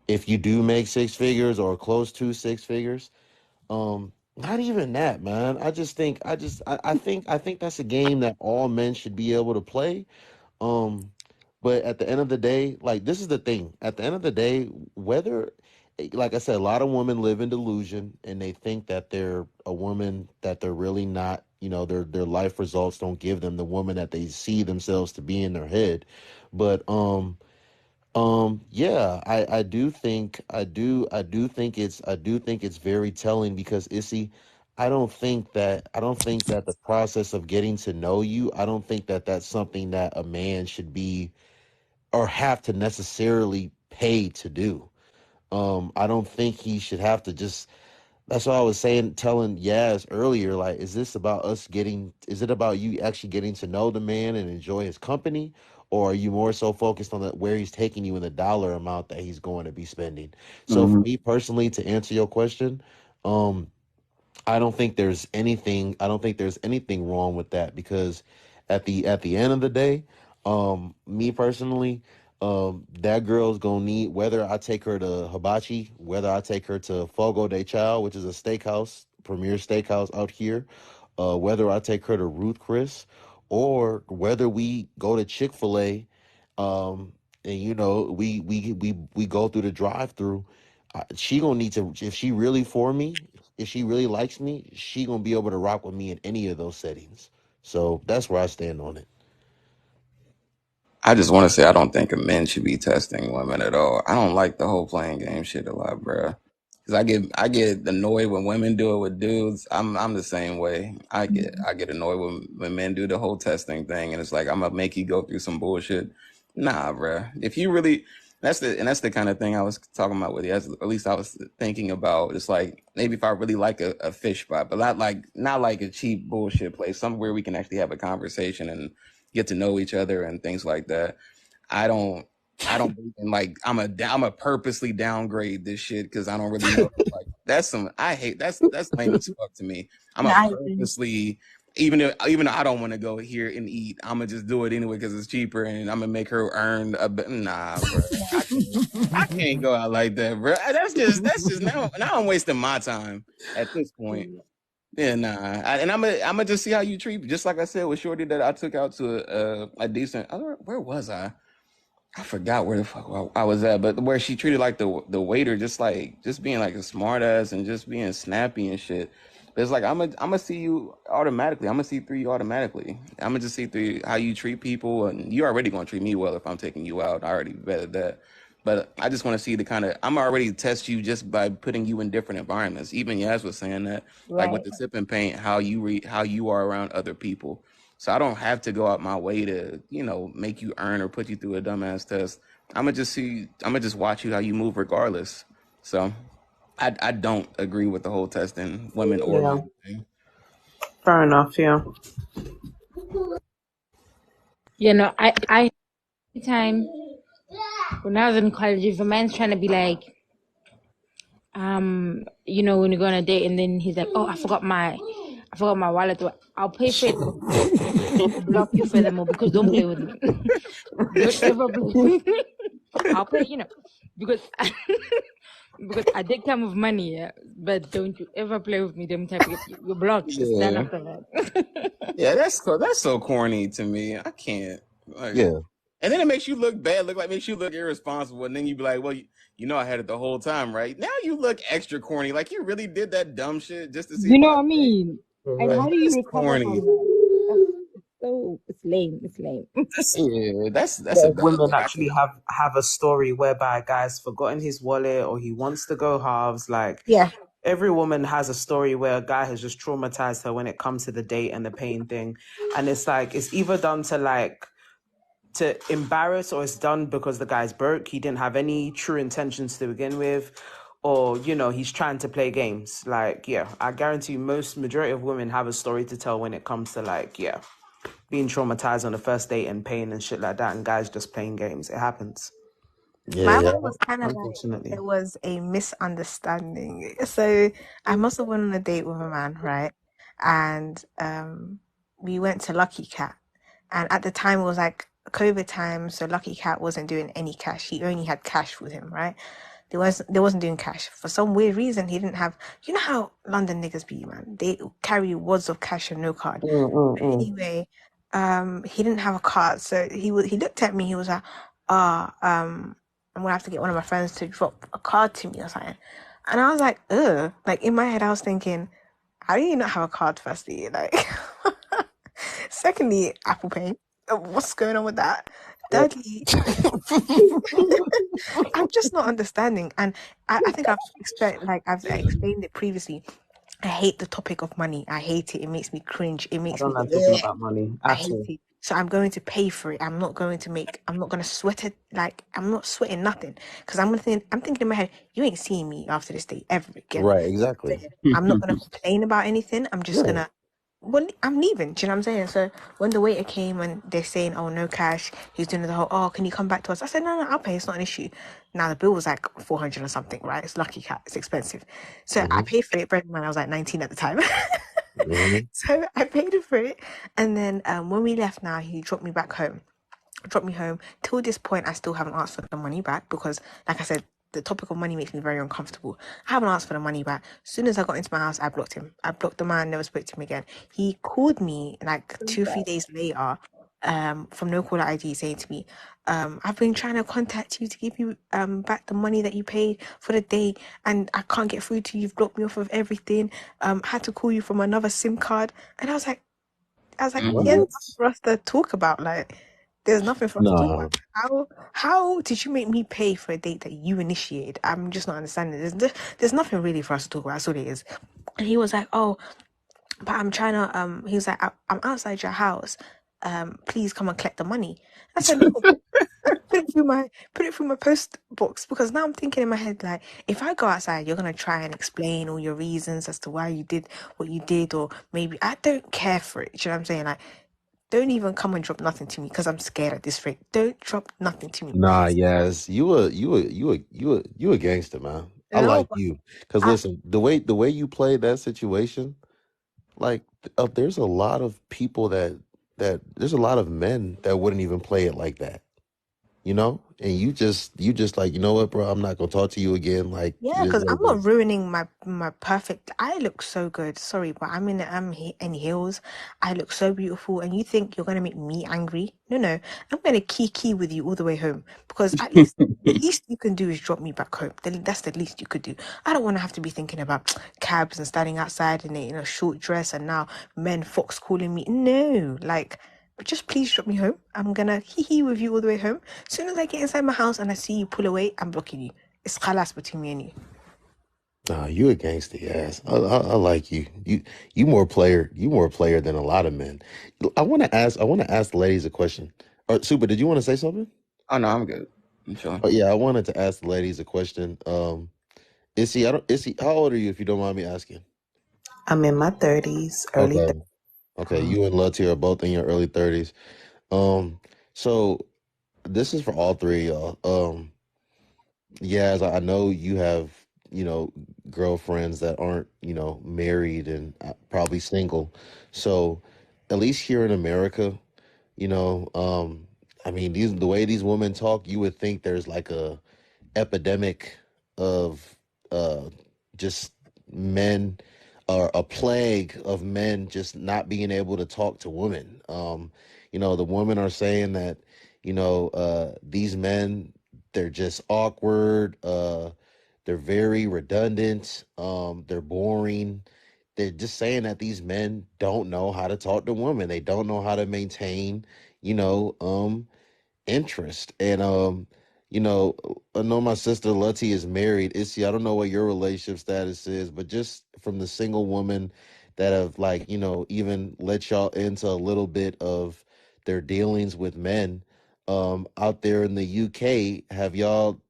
Speaker 1: if you do make six figures or close to six figures, not even that, man. I think that's a game that all men should be able to play. Um, but at the end of the day, like this is the thing. At the end of the day, whether like I said, a lot of women live in delusion and they think that they're a woman that they're really not, you know, their life results don't give them the woman that they see themselves to be in their head. But yeah, I do think it's very telling because Issy, I don't think that the process of getting to know you, I don't think that that's something that a man should be or have to necessarily pay to do. I don't think he should have to just that's what I was saying, telling Yaz earlier. Like, is it about you actually getting to know the man and enjoy his company? Or are you more so focused on where he's taking you and the dollar amount that he's going to be spending? So, for
Speaker 3: Mhm.
Speaker 1: me personally, to answer your question, um, I don't think there's anything wrong with that because at the end of the day, me personally, that girl's gonna need whether I take her to Hibachi, whether I take her to Fogo de Chao, which is a steakhouse, premier steakhouse out here, whether I take her to Ruth Chris, or whether we go to Chick-fil-A, and you know, we go through the drive-through. She gonna need to if she really for me, if she really likes me, she gonna be able to rock with me in any of those settings. So that's where I stand on it.
Speaker 3: I just want to say I don't think men should be testing women at all. I don't like the whole playing game shit a lot, bruh. Cause I get annoyed when women do it with dudes. I'm the same way. I get annoyed when men do the whole testing thing, and it's like I'm gonna make you go through some bullshit. Nah, bruh. If you really, that's the kind of thing I was talking about with you. At least I was thinking about. It's like maybe if I really like a fish spot, but not like a cheap bullshit place, somewhere we can actually have a conversation and get to know each other and things like that. I don't I don't believe in like I'm a purposely downgrade this shit because I don't really know. Like that's some I hate that's lame as fuck to me. I'm a
Speaker 4: No, I agree.
Speaker 3: purposely even though I don't want to go here and eat, I'm gonna just do it anyway because it's cheaper and I'm gonna make her earn a bit. Nah, bro, I can't go out like that, bro. That's just now I'm wasting my time at this point. Yeah, nah, and I'm gonna just see how you treat. Just like I said with Shorty that I took out to a decent. Where was I? I forgot where the fuck I was at, but where she treated like the waiter, just being like a smart ass and just being snappy and shit. But it's like I'm gonna see you automatically. I'm gonna see through you automatically. I'm gonna just see through how you treat people, and you're already gonna treat me well if I'm taking you out. I already vetted that. But I just want to see the kind of I'm already test you just by putting you in different environments. Even Yaz was saying that, like with
Speaker 4: Right.
Speaker 3: the sip and paint, how you are around other people. So I don't have to go out my way to, make you earn or put you through a dumbass test. I'm gonna just watch you how you move regardless. So I don't agree with the whole testing women or
Speaker 5: Yeah,
Speaker 3: men thing.
Speaker 5: fair enough. Yeah.
Speaker 4: I time when I was in college, if a man's trying to be like, when you go on a date and then he's like, oh, I forgot my wallet. I'll pay for it and block you furthermore because don't play with me. Don't ever play. I'll pay, because because I did come with money, yeah, but don't you ever play with me. Them type of, you're blocked. It's done
Speaker 3: Yeah,
Speaker 4: after that.
Speaker 3: yeah, that's so corny to me. I can't like.
Speaker 1: Yeah.
Speaker 3: And then it makes you look bad, makes you look irresponsible, and then you be like, well, I had it the whole time, right? Now you look extra corny, like you really did that dumb shit just to see
Speaker 4: You
Speaker 3: if
Speaker 4: know
Speaker 3: I
Speaker 4: what I
Speaker 3: pay.
Speaker 4: mean? And
Speaker 3: Like
Speaker 4: how do you
Speaker 3: that's
Speaker 4: recover
Speaker 3: corny.
Speaker 4: from that? It's lame. It's lame.
Speaker 3: Yeah, that's a
Speaker 5: What if
Speaker 3: dub
Speaker 5: women
Speaker 3: that I
Speaker 5: actually
Speaker 3: can.
Speaker 5: have a story whereby a guy's forgotten his wallet or he wants to go halves? Like
Speaker 2: Yeah.
Speaker 5: every woman has a story where a guy has just traumatized her when it comes to the date and the pain thing, and it's like it's either done to embarrass or it's done because the guy's broke. He didn't have any true intentions to begin with, or he's trying to play games. Like, yeah, I guarantee you, majority of women have a story to tell when it comes to like, yeah, being traumatized on the first date and pain and shit like that, and guys just playing games. It happens,
Speaker 2: My
Speaker 1: Yeah.
Speaker 2: one was kind of like
Speaker 5: unfortunately.
Speaker 2: there was a misunderstanding. So I must have went on a date with a man, right? And we went to Lucky Cat. And at the time it was like COVID time, so Lucky Cat wasn't doing any cash. He only had cash with him, right? They wasn't doing cash. For some weird reason he didn't have, you know how London niggas be, man. They carry wads of cash and no card. Anyway, he didn't have a card, so he looked at me. He was like, I'm gonna have to get one of my friends to drop a card to me or something. And I was like, ugh. Like in my head, I was thinking, how do you not have a card? Firstly, like, secondly, Apple Pay. What's going on with that? Thirdly, I'm just not understanding. And I think I've explained it previously. I hate the topic of money. I hate it. It makes me cringe. It
Speaker 5: I
Speaker 2: makes
Speaker 5: don't
Speaker 2: me
Speaker 5: like talking about money
Speaker 2: I
Speaker 5: at
Speaker 2: hate
Speaker 5: all.
Speaker 2: it. So I'm going to pay for it. I'm not going to sweat it. Like, I'm not sweating nothing. Because I'm thinking in my head, you ain't seeing me after this day ever again.
Speaker 1: Right. Exactly.
Speaker 2: I'm not going to complain about anything. I'm just going
Speaker 1: Right.
Speaker 2: to, well, I'm leaving. Do you know what I'm saying? So when the waiter came and they're saying, oh, no cash, he's doing the whole, oh, can you come back to us? I said, no, I'll pay. It's not an issue. Now the bill was like 400 or something, right? It's Lucky Cat. It's expensive. So I
Speaker 1: Hmm.
Speaker 2: paid for it. Bear in mind, I was like 19 at the time.
Speaker 1: Hmm.
Speaker 2: So I paid for it. And then when we left now, he dropped me back home. Dropped me home. Till this point, I still haven't asked for the money back because, like I said, the topic of money makes me very uncomfortable. I haven't asked for the money back. As soon as I got into my house, I blocked him. I blocked the man, never spoke to him again. He called me like 2 or 3 days later, from no caller ID saying to me, I've been trying to contact you to give you back the money that you paid for the day and I can't get through to you. You've blocked me off of everything. Had to call you from another SIM card. And I was like, yeah, there's
Speaker 1: What?
Speaker 2: nothing for us to talk about. Like, there's nothing for us to talk about.
Speaker 1: Nah.
Speaker 2: How did you make me pay for a date that you initiated? I'm just not understanding. There's nothing really for us to talk about. That's all it is. And he was like, oh, but I'm trying to. He was like, I'm outside your house. Please come and collect the money. I said, no. Put it through my post box because now I'm thinking in my head like if I go outside you're gonna try and explain all your reasons as to why you did what you did or maybe I don't care for it. Do you know what I'm saying? Like don't even come and drop nothing to me because I'm scared at this rate. Don't drop nothing to me.
Speaker 1: Nah. Yes. You a gangster, man. I
Speaker 2: No,
Speaker 1: like
Speaker 2: but
Speaker 1: you. Cause
Speaker 2: I,
Speaker 1: listen, the way you played that situation, like, there's a lot of people that there's a lot of men that wouldn't even play it like that. And you just like, you know what, bro? I'm not gonna talk to you again. Like,
Speaker 2: yeah,
Speaker 1: it is
Speaker 2: because
Speaker 1: what
Speaker 2: I'm
Speaker 1: it
Speaker 2: not
Speaker 1: is.
Speaker 2: ruining my perfect. I look so good. Sorry, but in heels. I look so beautiful, and you think you're gonna make me angry? No, no. I'm gonna key with you all the way home because at least the least you can do is drop me back home. That's the least you could do. I don't want to have to be thinking about cabs and standing outside in a short dress and now men fox calling me. No, like. just please drop me home. I'm gonna hee with you all the way home. As soon as I get inside my house and I see you pull away, I'm blocking you. It's khalas between me and you.
Speaker 1: Nah, you a gangster ass. I like you. You more player. You more player than a lot of men. I want to ask. I want to ask the ladies a question. Super, did you want to say something?
Speaker 3: Oh no, I'm good. I'm chilling.
Speaker 1: Oh yeah, I wanted to ask the ladies a question. Issy, I don't. Issy, how old are you? If you don't mind me asking.
Speaker 5: I'm in my 30s, early
Speaker 1: Okay.
Speaker 5: 30s.
Speaker 1: Okay, you and Lutty are both in your early 30s. Um, so this is for all three of y'all. Yeah, as I know you have, you know, girlfriends that aren't, you know, married and probably single. So at least here in America, you know, I mean, the way these women talk, you would think there's like a epidemic of uh just men, or a plague of men just not being able to talk to women. You know, the women are saying that, you know, these men, they're just awkward, they're very redundant, they're boring. They're just saying that these men don't know how to talk to women. They don't know how to maintain, you know, interest. And you know, I know my sister Lutty is married. Issy, I don't know what your relationship status is, but just from the single woman that have, like, you know, even let y'all into a little bit of their dealings with men out there in the UK, have y'all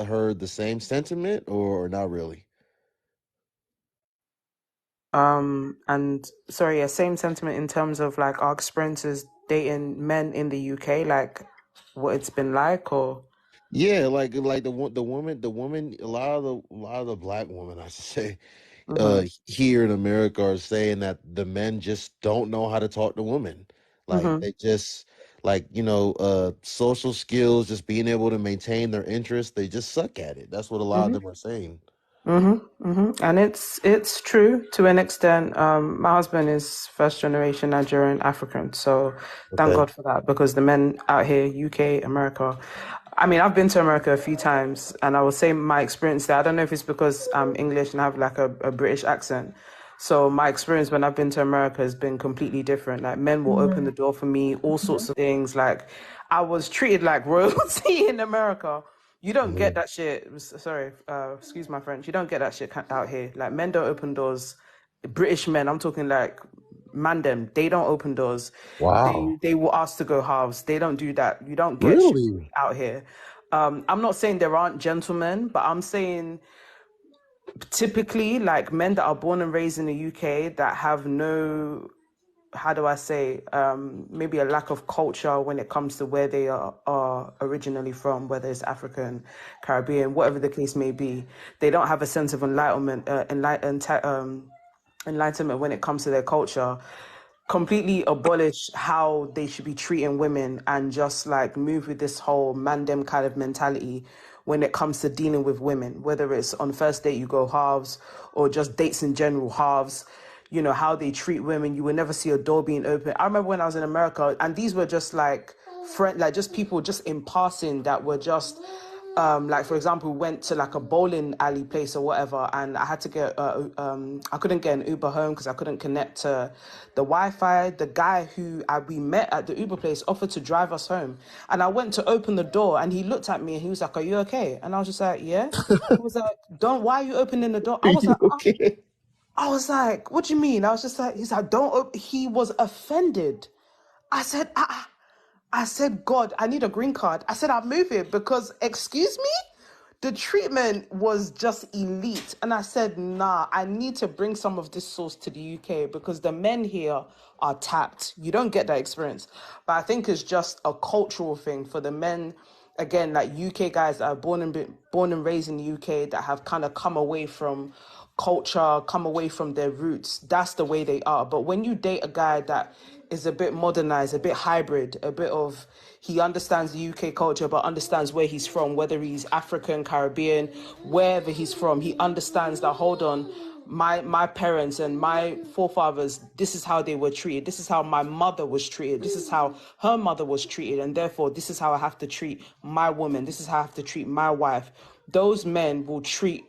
Speaker 1: heard the same sentiment, or not really?
Speaker 5: And sorry, yeah, same sentiment in terms of like our experiences dating men in the UK, like what it's been like, or
Speaker 1: Yeah, like the woman, a lot of the black women, I should say,
Speaker 5: mm-hmm.
Speaker 1: here in America are saying that the men just don't know how to talk to women. Like
Speaker 5: Mm-hmm.
Speaker 1: they just, like, you know, social skills, just being able to maintain their interest, they just suck at it. That's what a lot of
Speaker 5: Mm-hmm.
Speaker 1: them are saying.
Speaker 5: And it's true to an extent. My husband is first generation Nigerian African, so thank
Speaker 1: Okay.
Speaker 5: God for that because the men out here, UK, America. I mean, I've been to America a few times, and I will say my experience there. I don't know if it's because I'm English and have like a British accent. So my experience when I've been to America has been completely different. Like men will open the door for me, all sorts of things. Like I was treated like royalty in America. You don't get
Speaker 1: Mhm.
Speaker 5: that shit. Sorry, excuse my French. You don't get that shit out here. Like men don't open doors. British men, I'm talking like man them. They don't open doors.
Speaker 1: Wow.
Speaker 5: They will ask to go halves. They don't do that. You don't get
Speaker 1: Really?
Speaker 5: chivalry out here. I'm not saying there aren't gentlemen, but I'm saying typically like men that are born and raised in the UK that have no, how do I say, maybe a lack of culture when it comes to where they are originally from, whether it's African, Caribbean, whatever the case may be. They don't have a sense of enlightenment when it comes to their culture, completely abolish how they should be treating women and just like move with this whole man dem kind of mentality when it comes to dealing with women, whether it's on first date you go halves or just dates in general halves. You know how they treat women, you will never see a door being open. I remember when I was in America and these were just like friend, like just people just in passing that were just like for example, we went to like a bowling alley place or whatever, and I had to get I couldn't get an Uber home because I couldn't connect to the Wi-Fi. The guy who we met at the Uber place offered to drive us home, and I went to open the door, and he looked at me and he was like, "Are you okay?" And I was just like, "Yeah." He was like, "Don't. Why are you opening the door?"
Speaker 1: Are you okay?
Speaker 5: I was like, "What do you mean?" I was just like, "He's like, don't." He was offended. I said, I said, God, I need a green card. I said, I'll move it because, excuse me? The treatment was just elite. And I said, nah, I need to bring some of this sauce to the UK because the men here are tapped. You don't get that experience. But I think it's just a cultural thing for the men, again, like UK guys that are born and raised in the UK that have kind of come away from culture, come away from their roots. That's the way they are. But when you date a guy that is a bit modernized, a bit hybrid, a bit of he understands the UK culture but understands where he's from, whether he's African, Caribbean, wherever he's from, he understands that hold on, my parents and my forefathers, this is how they were treated. This is how my mother was treated. This is how her mother was treated. And therefore, this is how I have to treat my woman. This is how I have to treat my wife. those men will treat,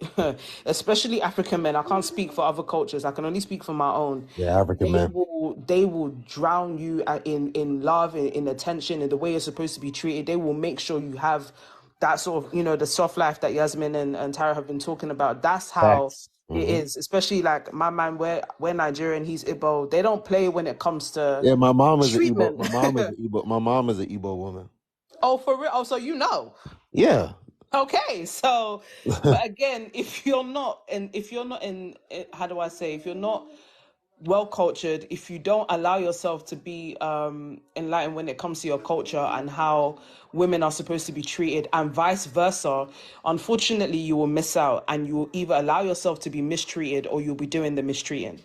Speaker 5: especially African men. I can't speak for other cultures. I can only speak for my own.
Speaker 1: Yeah, African man.
Speaker 5: They will drown you in love, in attention, in the way you're supposed to be treated. They will make sure you have that sort of, the soft life that Yasmin and Tara have been talking about. That's how
Speaker 1: Facts.
Speaker 5: it is. Especially like my man, we're Nigerian, he's Igbo. They don't play when it comes to
Speaker 1: Yeah, my mom is an Igbo.
Speaker 5: treatment.
Speaker 1: My mom is an Igbo. My mom is an Igbo woman.
Speaker 5: Oh, for real? Oh, so you know.
Speaker 1: Yeah.
Speaker 5: Okay, so, but again, if you're not in, how do I say, if you're not well cultured, if you don't allow yourself to be enlightened when it comes to your culture and how women are supposed to be treated, and vice versa, unfortunately, you will miss out, and you will either allow yourself to be mistreated or you'll be doing the mistreating.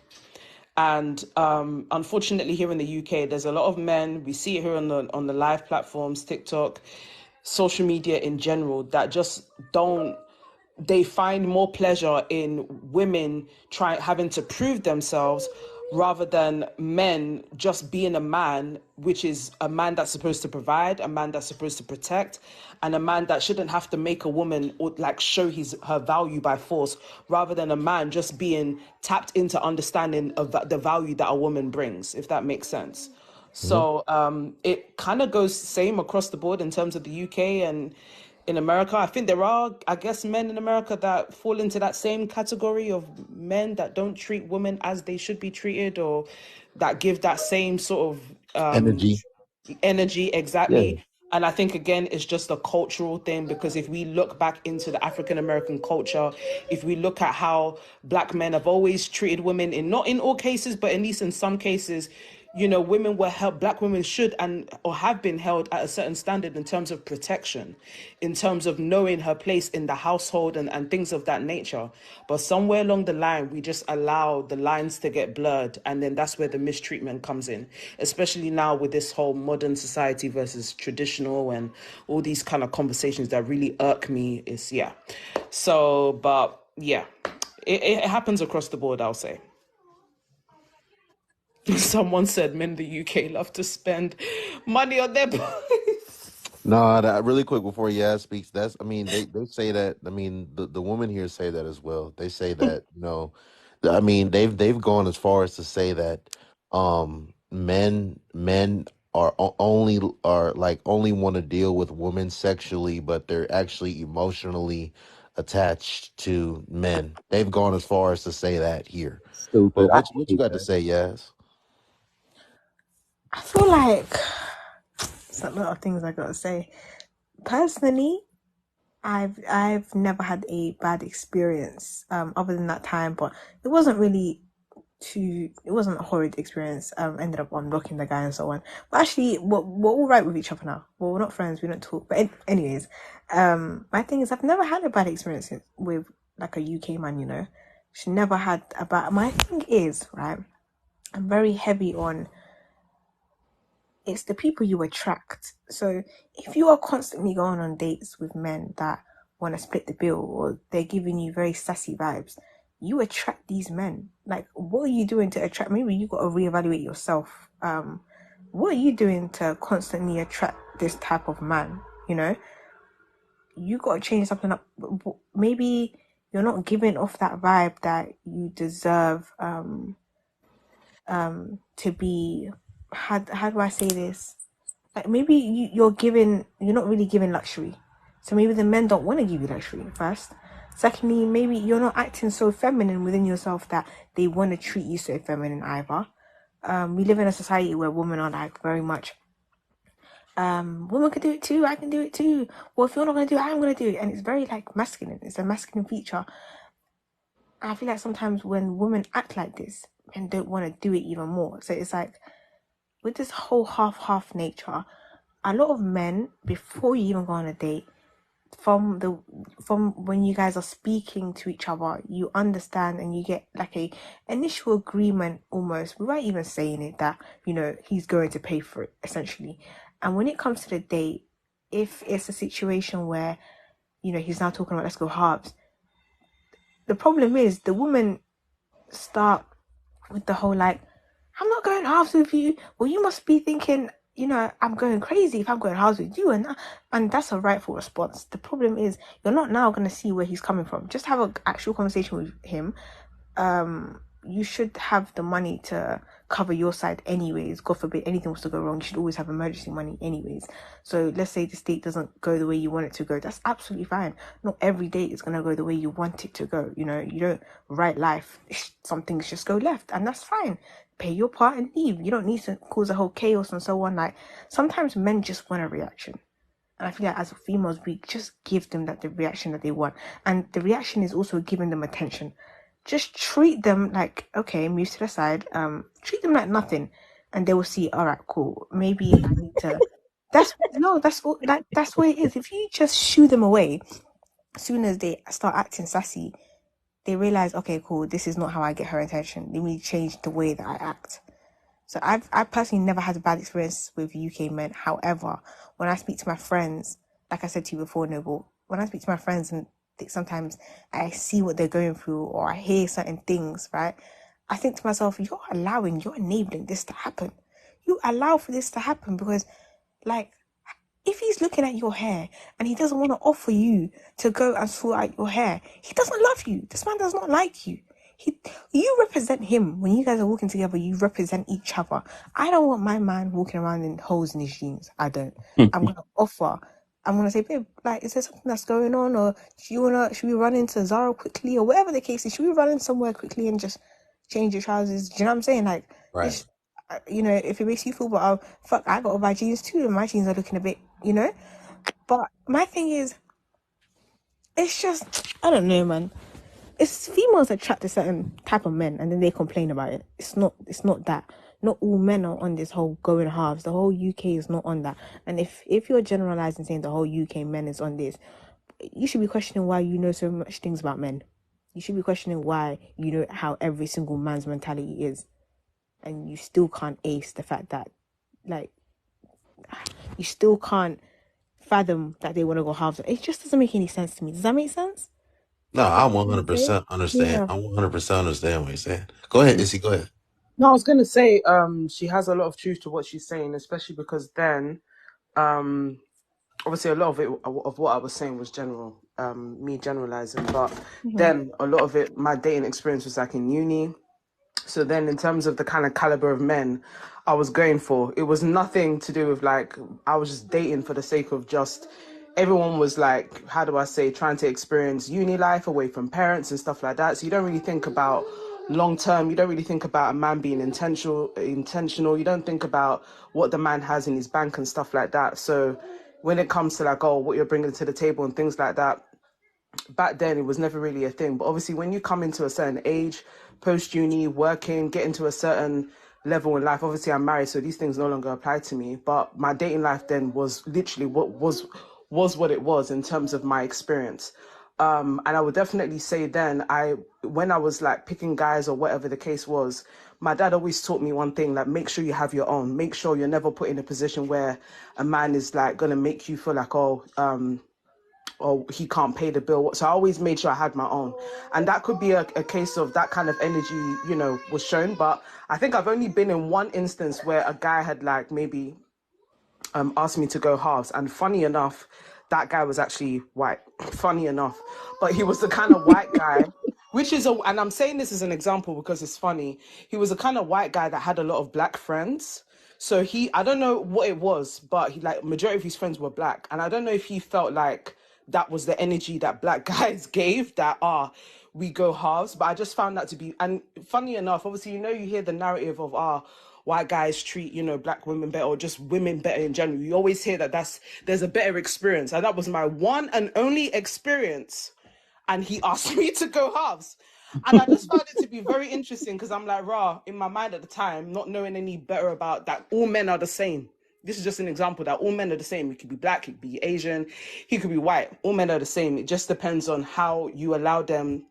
Speaker 5: And unfortunately, here in the UK, there's a lot of men. We see it here on the live platforms, TikTok, social media in general, that just don't. They find more pleasure in women having to prove themselves rather than men just being a man, which is a man that's supposed to provide, a man that's supposed to protect, and a man that shouldn't have to make a woman or like show her value by force, rather than a man just being tapped into understanding of the value that a woman brings, if that makes sense.
Speaker 1: Mhm.
Speaker 5: So it kind of goes same across the board in terms of the UK and in America. I think there are, I guess, men in America that fall into that same category of men that don't treat women as they should be treated, or that give that same sort of
Speaker 1: Energy.
Speaker 5: energy,
Speaker 1: Yeah.
Speaker 5: exactly. And I think again it's just a cultural thing, because if we look back into the African American culture, if we look at how black men have always treated women, in not in all cases but at least in some cases, women were held, black women should and or have been held at a certain standard in terms of protection, in terms of knowing her place in the household, and things of that nature. But somewhere along the line, we just allow the lines to get blurred, and then that's where the mistreatment comes in, especially now with this whole modern society versus traditional and all these kind of conversations that really irk me. Is yeah. So, but yeah, it happens across the board, I'll say. Someone said men in the UK love to spend money on their boys.
Speaker 1: No, that really quick before Yaz speaks. That's, I mean, they say that. I mean, the women here say that as well. They say that, I mean, they've gone as far as to say that men are like only want to deal with women sexually, but they're actually emotionally attached to men. They've gone as far as to say that here. But
Speaker 3: Stupid. I
Speaker 1: what you
Speaker 3: hate
Speaker 1: got to
Speaker 3: that.
Speaker 1: say, Yaz?
Speaker 2: I feel like it's a lot of things I gotta say. Personally, I've never had a bad experience other than that time, but it wasn't really it wasn't a horrid experience. Ended up unblocking the guy and so on. But actually, we're all right with each other now. Well, we're not friends. We don't talk. But anyways, my thing is I've never had a bad experience with like a UK man. She never had a bad. My thing is right. I'm very heavy on it's the people you attract. So if you are constantly going on dates with men that want to split the bill or they're giving you very sassy vibes, you attract these men. Like, what are you doing to attract? Maybe you got to reevaluate yourself. What are you doing to constantly attract this type of man? You got to change something up. Maybe you're not giving off that vibe that you deserve. To be. How do I say this? Like maybe you're not really giving luxury. So maybe the men don't want to give you luxury first. Secondly, maybe you're not acting so feminine within yourself that they want to treat you so feminine either. We live in a society where women are like very much, women can do it too, I can do it too. Well, if you're not going to do it, I'm going to do it. And it's very like masculine. It's a masculine feature. And I feel like sometimes when women act like this, men don't want to do it even more. So it's like, with this whole half nature, a lot of men, before you even go on a date, from when you guys are speaking to each other, you understand and you get like a initial agreement almost without even saying it that he's going to pay for it essentially. And when it comes to the date, if it's a situation where he's now talking about let's go halves, the problem is the woman start with the whole like, I'm not going halves with you. Well, you must be thinking you know, I'm going crazy if I'm going halves with you, and that's a rightful response. The problem is you're not now going to see where he's coming from. Just have an actual conversation with him. You should have the money to cover your side anyways. God forbid anything was to go wrong, you should always have emergency money anyways. So let's say the date doesn't go the way you want it to go, that's absolutely fine. Not every date is going to go the way you want it to go. You know, you don't write life, some things just go left, and that's fine. Pay your part and leave. You don't need to cause a whole chaos and so on. Like, sometimes men just want a reaction, and I feel like as females, we just give them the reaction that they want. And the reaction is also giving them attention. Just treat them like, okay, move to the side. Treat them like nothing. And they will see, all right, cool. Maybe I need to that's what it is. If you just shoo them away, as soon as they start acting sassy, they realize, okay, cool, this is not how I get her attention. Let me change the way that I act. So I personally never had a bad experience with UK men. However, when I speak to my friends, like I said to you before, Noble, when I speak to my friends and sometimes I see what they're going through or I hear certain things, right? I think to myself, you're enabling this to happen. You allow for this to happen because, like, if he's looking at your hair and he doesn't want to offer you to go and sort out your hair, he doesn't love you. This man does not like you. You represent him. When you guys are walking together, you represent each other. I don't want my man walking around in holes in his jeans. I don't. I'm gonna offer. I'm gonna say, babe, like, is there something that's going on, or should we run into Zara quickly, or whatever the case is? Should we run in somewhere quickly and just change your trousers? Do you know what I'm saying? Like,
Speaker 1: Right.
Speaker 2: you know, if it makes you feel, but fuck, I got to buy jeans too, and my jeans are looking a bit, you know. But my thing is, it's just, I don't know, man. It's females attract a certain type of men, and then they complain about it. It's not that. Not all men are on this whole going halves. The whole UK is not on that. And if you're generalizing saying the whole UK men is on this, you should be questioning why you know so much things about men. You should be questioning why you know how every single man's mentality is, and you still can't ace the fact that, like, you still can't fathom that they want to go halves. It just doesn't make any sense to me. Does that make sense?
Speaker 1: No,
Speaker 2: What
Speaker 1: I
Speaker 2: I'm trying to say?
Speaker 1: 100% understand.
Speaker 2: Yeah.
Speaker 1: I 100% understand what you're saying. Go ahead, Issy. Go ahead.
Speaker 5: No, I was gonna say, she has a lot of truth to what she's saying, especially because then, um, obviously a lot of it of what I was saying was general, me generalizing, but
Speaker 2: Mm-hmm.
Speaker 5: then a lot of it, my dating experience was like in uni. So then, in terms of the kind of caliber of men I was going for, it was nothing to do with like I was just dating for the sake of just. Everyone was like, how do I say, trying to experience uni life away from parents and stuff like that. So you don't really think about long term. You don't really think about a man being intentional. Intentional. You don't think about what the man has in his bank and stuff like that. So when it comes to like, oh, what you're bringing to the table and things like that, back then it was never really a thing. But obviously when you come into a certain age, post uni, working, get into a certain level in life, obviously I'm married, so these things no longer apply to me. But my dating life then was literally what it was in terms of my experience. And I would definitely say then when I was like picking guys or whatever the case was, my dad always taught me one thing, like make sure you have your own, make sure you're never put in a position where a man is like gonna make you feel like, oh, or he can't pay the bill. So I always made sure I had my own. And that could be a case of that kind of energy, you know, was shown. But I think I've only been in one instance where a guy had like maybe asked me to go halves. And funny enough, that guy was actually white. Funny enough. But he was the kind of white guy, and I'm saying this as an example because it's funny. He was a kind of white guy that had a lot of black friends. So I don't know what it was, but he like majority of his friends were black. And I don't know if he felt like that was the energy that black guys gave, that we go halves. But I just found that to be, and funny enough, obviously, you know, you hear the narrative of white guys treat, you know, black women better, or just women better in general. You always hear that there's a better experience. And that was my one and only experience. And he asked me to go halves. And I just found it to be very interesting because I'm like, in my mind at the time, not knowing any better about that, all men are the same. This is just an example that all men are the same. He could be black, he could be Asian, he could be white. All men are the same. It just depends on how you allow them,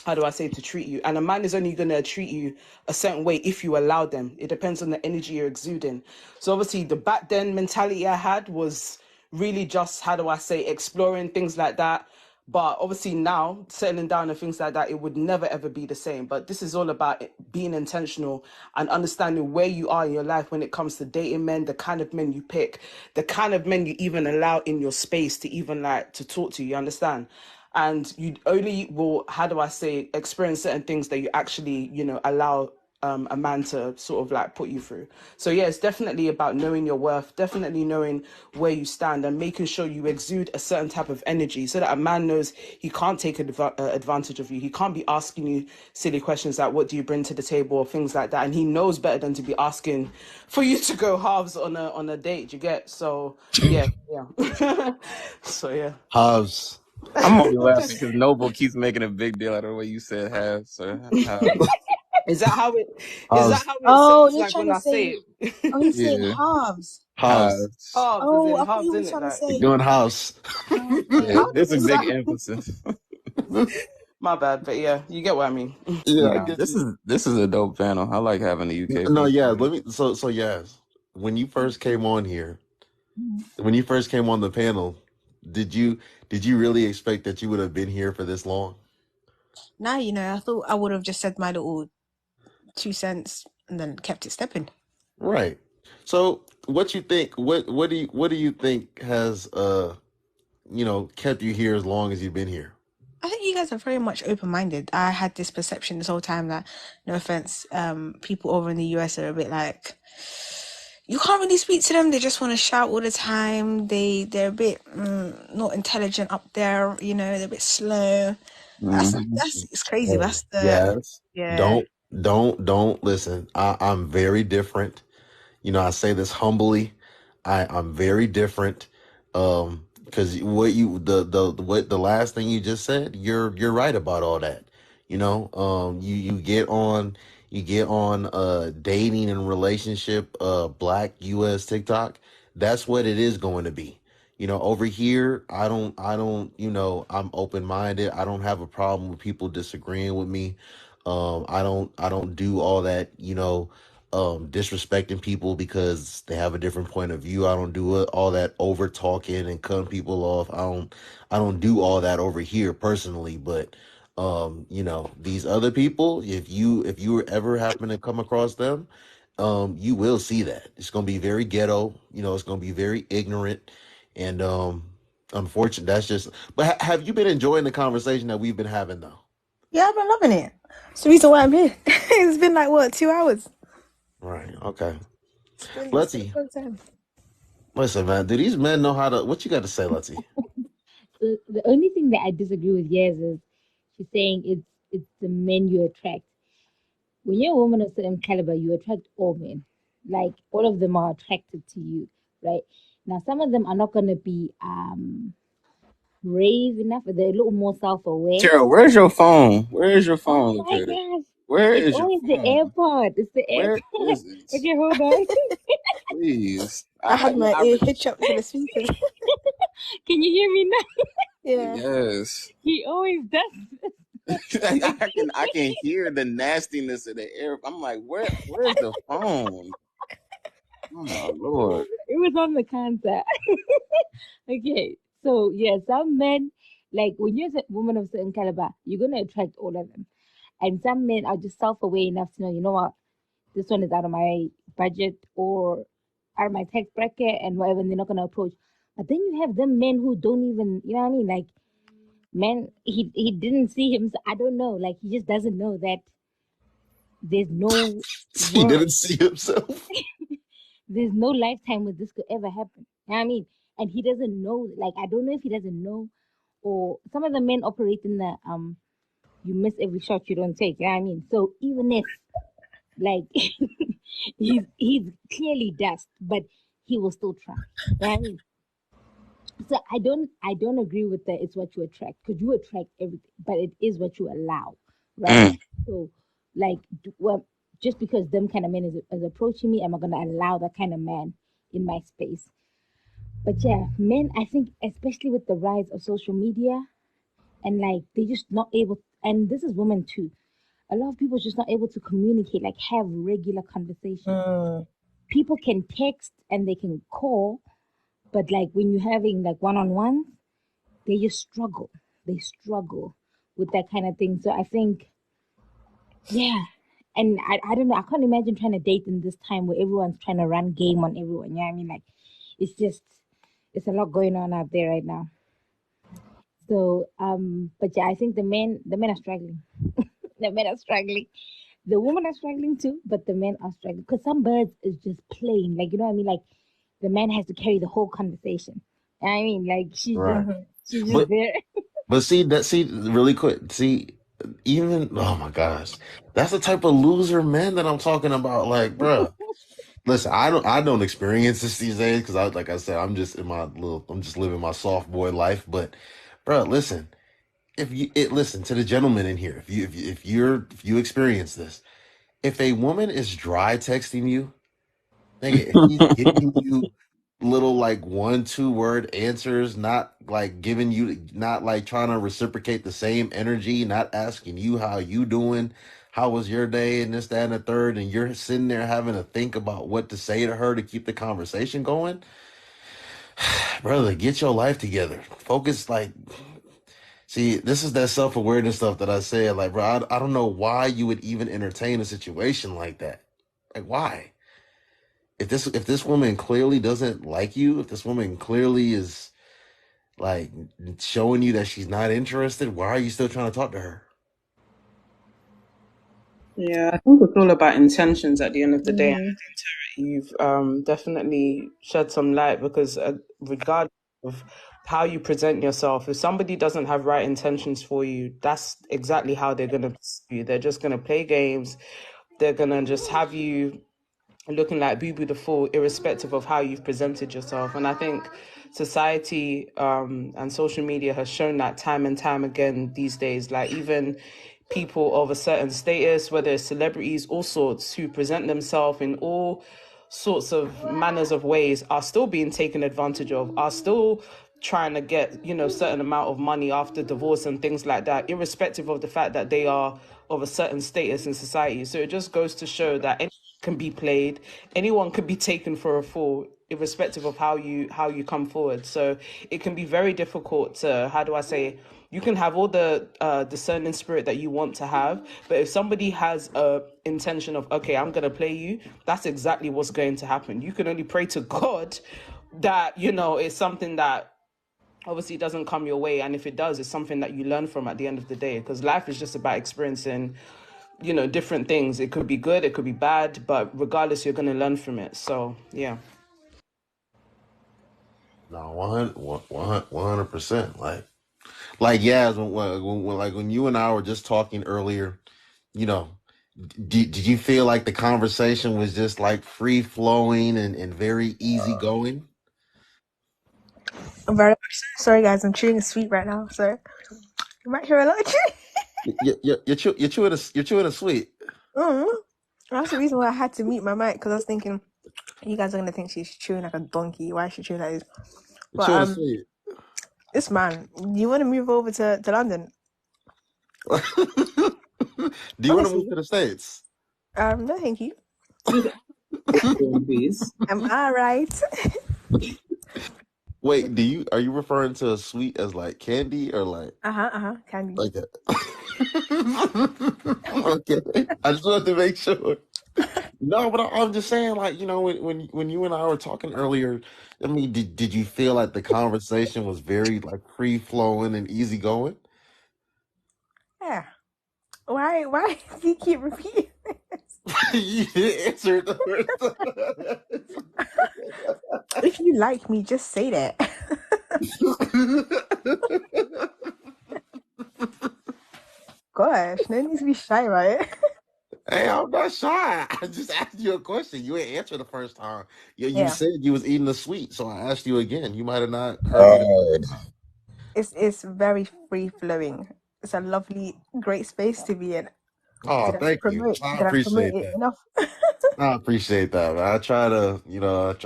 Speaker 5: how do I say, to treat you. And a man is only going to treat you a certain way if you allow them. It depends on the energy you're exuding. So obviously the back then mentality I had was really just, how do I say, exploring things like that. But obviously now settling down and things like that, it would never ever be the same. But this is all about being intentional and understanding where you are in your life when it comes to dating men, the kind of men you pick, the kind of men you even allow in your space to even like to talk to. You understand? And you only will, how do I say, experience certain things that you actually, allow a man to sort of like put you through. So yeah, it's definitely about knowing your worth, definitely knowing where you stand and making sure you exude a certain type of energy so that a man knows he can't take advantage of you. He can't be asking you silly questions like what do you bring to the table or things like that. And he knows better than to be asking for you to go halves on a date, you get? So yeah. So yeah.
Speaker 1: Hobbs.
Speaker 3: I'm only laughing because Noble keeps making a big deal out of the way you said have. So
Speaker 5: Is that how it
Speaker 1: Hobbs.
Speaker 2: Oh,
Speaker 5: sounds
Speaker 2: you're
Speaker 5: like
Speaker 2: trying
Speaker 5: when
Speaker 2: to
Speaker 5: I
Speaker 2: say,
Speaker 5: say it?
Speaker 2: oh, he's saying
Speaker 3: yeah,
Speaker 2: halves.
Speaker 1: Hobbs.
Speaker 3: have.
Speaker 5: Halves, as
Speaker 2: Oh,
Speaker 5: in
Speaker 2: I thought
Speaker 5: halves,
Speaker 2: you were
Speaker 5: isn't it?
Speaker 2: trying to
Speaker 5: Like,
Speaker 1: We're
Speaker 2: say,
Speaker 1: doing house.
Speaker 3: Yeah,
Speaker 2: how does
Speaker 3: there's a
Speaker 2: it
Speaker 3: big
Speaker 2: sound?
Speaker 3: emphasis.
Speaker 5: my bad, but yeah, you get what I mean.
Speaker 1: Yeah, I
Speaker 3: No,
Speaker 1: get
Speaker 3: this
Speaker 1: you.
Speaker 3: is a dope panel. I like having the UK
Speaker 1: No,
Speaker 3: people
Speaker 1: yeah.
Speaker 3: on.
Speaker 1: Let me. So yes. When you first came on here,
Speaker 2: Mhm.
Speaker 1: when you first came on the panel, did you did you really expect that you would have been here for this long?
Speaker 2: Now, I thought I would have just said my little 2 cents and then kept it stepping.
Speaker 1: Right. So what you think? What do you think has kept you here as long as you've been here?
Speaker 2: I think you guys are very much open-minded. I had this perception this whole time that, no offense, people over in the US are a bit like, you can't really speak to them. They just want to shout all the time. They're a bit not intelligent up there. They're a bit slow.
Speaker 3: Hmm.
Speaker 2: It's crazy.
Speaker 1: Hey,
Speaker 2: That's the
Speaker 1: yes.
Speaker 2: yeah.
Speaker 1: Don't listen. I'm very different. I say this humbly. I'm very different. Because what you the what the last thing you just said, you're right about all that. You get on dating and relationship black US TikTok. That's what it is going to be. Over here, I don't, I'm open minded. I don't have a problem with people disagreeing with me. I don't do all that, disrespecting people because they have a different point of view. I don't do all that over talking and cutting people off. I don't do all that over here personally, but these other people, if you ever happen to come across them, you will see that. It's going to be very ghetto, it's going to be very ignorant and unfortunate. That's just but have you been enjoying the conversation that we've been having though?
Speaker 2: Yeah, I've been loving it. It's the reason why I'm here. It's been like what, 2 hours?
Speaker 1: Right. Okay.
Speaker 2: It's been a
Speaker 1: Letty,
Speaker 2: fun time.
Speaker 1: listen, man. Do these men know how to? What you got to say, Letty?
Speaker 4: The only thing that I disagree with Yes is she's saying it's the men you attract. When you're a woman of certain caliber, you attract all men. Like all of them are attracted to you, right? Now some of them are not gonna be brave enough, but they're a little more self-aware.
Speaker 3: Tara, where's your phone? Where is your
Speaker 4: Oh
Speaker 3: phone,
Speaker 4: my
Speaker 3: Tara?
Speaker 4: gosh.
Speaker 3: Where
Speaker 4: It's
Speaker 3: is your
Speaker 4: always the
Speaker 3: phone?
Speaker 4: airport. It's the
Speaker 3: Where
Speaker 4: airport.
Speaker 3: is it?
Speaker 4: Okay, hold on.
Speaker 3: Please.
Speaker 2: I had my
Speaker 3: I
Speaker 2: ear hitch up to the speaker.
Speaker 4: Can you hear me now?
Speaker 2: Yeah.
Speaker 3: yes.
Speaker 4: He always does.
Speaker 3: I can hear the nastiness of the air. I'm like, where's the phone? Oh my lord.
Speaker 4: It was on the counter. Okay, so yeah, some men, like when you're a woman of certain caliber, you're gonna attract all of them. And some men are just self-aware enough to know, you know what, this one is out of my budget or out of my tax bracket and whatever, and they're not gonna approach. But then you have them men who don't even, you know what I mean? Like, man, he didn't see him. So I don't know. Like, he just doesn't know that there's no
Speaker 1: He
Speaker 4: world,
Speaker 1: didn't see himself.
Speaker 4: there's no lifetime where this could ever happen. You know what I mean? And he doesn't know. Like, I don't know if he doesn't know, or some of the men operate in the you miss every shot you don't take. You know what I mean? So even if like he's clearly dust, but he will still try. You know what I mean? So I don't agree with that. It's what you attract because you attract everything, but it is what you allow, right?
Speaker 3: Mm.
Speaker 4: So like, well, just because them kind of men is approaching me, am I gonna allow that kind of man in my space? But yeah, men, I think especially with the rise of social media and like they just not able, and this is women too. A lot of people just not able to communicate, like have regular conversations.
Speaker 2: Mm.
Speaker 4: People can text and they can call, but like when you're having like one on ones, they just struggle. they struggle with that kind of thing. So I think, yeah. And I don't know, I can't imagine trying to date in this time where everyone's trying to run game on everyone. Yeah, I mean, like, it's just, it's a lot going on out there right now. So, but yeah, I think the men are struggling. The men are struggling. The women are struggling too, but the men are struggling because some birds is just plain, like, you know what I mean? Like, the man has to carry the whole conversation. I mean, like,
Speaker 1: Right.
Speaker 4: she's just
Speaker 1: But
Speaker 4: there.
Speaker 1: see really quick. See, even oh my gosh, that's the type of loser man that I'm talking about. Like, bruh, listen, I don't experience this these days because like I said, I'm just living my soft boy life. But, bruh, listen, listen to the gentleman in here. If you experience this, if a woman is dry texting you, nigga, if she's giving you little like 1, 2 word answers, not like giving you, not like trying to reciprocate the same energy, not asking you how you doing, how was your day, and this, that, and the third, and you're sitting there having to think about what to say to her to keep the conversation going, brother, get your life together. Focus, like, see, this is that self awareness stuff that I said, like, bro, I don't know why you would even entertain a situation like that. Like, why? If this woman clearly doesn't like you, if this woman clearly is like showing you that she's not interested, why are you still trying to talk to her?
Speaker 5: Yeah, I think it's all about intentions at the end of the day.
Speaker 2: Mm.
Speaker 5: You've definitely shed some light because regardless of how you present yourself, if somebody doesn't have right intentions for you, that's exactly how they're going to pursue you. They're just going to play games. They're going to just have you looking like Boo Boo the Fool, irrespective of how you've presented yourself. And I think society and social media has shown that time and time again these days. Like, even people of a certain status, whether it's celebrities, all sorts, who present themselves in all sorts of manners of ways, are still being taken advantage of, are still trying to get, certain amount of money after divorce and things like that, irrespective of the fact that they are of a certain status in society. So it just goes to show that anyone can be played, anyone can be taken for a fool, irrespective of how you come forward. So it can be very difficult to, how do I say, you can have all the discerning spirit that you want to have, but if somebody has a intention of, okay, I'm gonna play you, that's exactly what's going to happen. You can only pray to God that it's something that obviously doesn't come your way, and if it does, it's something that you learn from at the end of the day, because life is just about experiencing different things. It could be good, it could be bad, but regardless, you're going to learn from it. So yeah.
Speaker 1: No, 100%. Like, yeah, when you and I were just talking earlier, you know, did you feel like the conversation was just like free flowing and very easy going?
Speaker 2: I'm very much so. Sorry, guys, I'm chewing a sweet right now, so you might hear a lot of chewing.
Speaker 1: You're chewing a sweet.
Speaker 2: Mm. That's the reason why I had to mute my mic because I was thinking you guys are gonna think she's chewing like a donkey. Why is she chewing like this?
Speaker 1: You're
Speaker 2: But
Speaker 1: chewing a sweet.
Speaker 2: this man, you want to move over to London?
Speaker 1: Do you want to move
Speaker 2: Honestly,
Speaker 1: to the States?
Speaker 2: no, thank you.
Speaker 5: Please, please.
Speaker 2: Am I right?
Speaker 1: Wait, are you referring to a sweet as like candy or
Speaker 2: Candy.
Speaker 1: like that? Okay. I just wanted to make sure. No, but I'm just saying, like, when you and I were talking earlier, I mean, did you feel like the conversation was very like free flowing and easy going?
Speaker 2: Yeah. Why do you keep repeating this?
Speaker 1: You didn't answer it the
Speaker 2: If you like me, just say that. Gosh, no need to be shy, right?
Speaker 1: Hey, I'm not shy. I just asked you a question. You ain't answered the first time. You
Speaker 2: Yeah.
Speaker 1: said you was eating a sweet, so I asked you again. You might have not heard me the
Speaker 3: Oh,
Speaker 1: first time.
Speaker 2: It's very free flowing. It's a lovely, great space to be in.
Speaker 1: Oh, thank you. I
Speaker 2: Did I promote
Speaker 1: appreciate
Speaker 2: it
Speaker 1: that.
Speaker 2: enough?
Speaker 1: I appreciate that, man. I try to,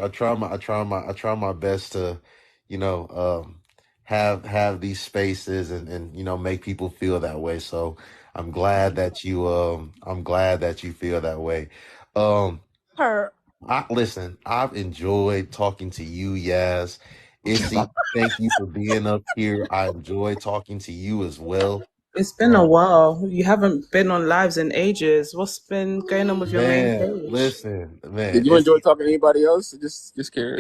Speaker 1: I try my best to, have these spaces and make people feel that way. So I'm glad that you feel that way. Um,
Speaker 2: Her.
Speaker 1: listen, I've enjoyed talking to you, Yaz, Issy, thank you for being up here. I enjoy talking to you as well.
Speaker 5: It's been a while. You haven't been on lives in ages. What's been going on with your main
Speaker 1: Man,
Speaker 5: page?
Speaker 1: listen, man.
Speaker 3: Did you enjoy talking to anybody else? Just curious.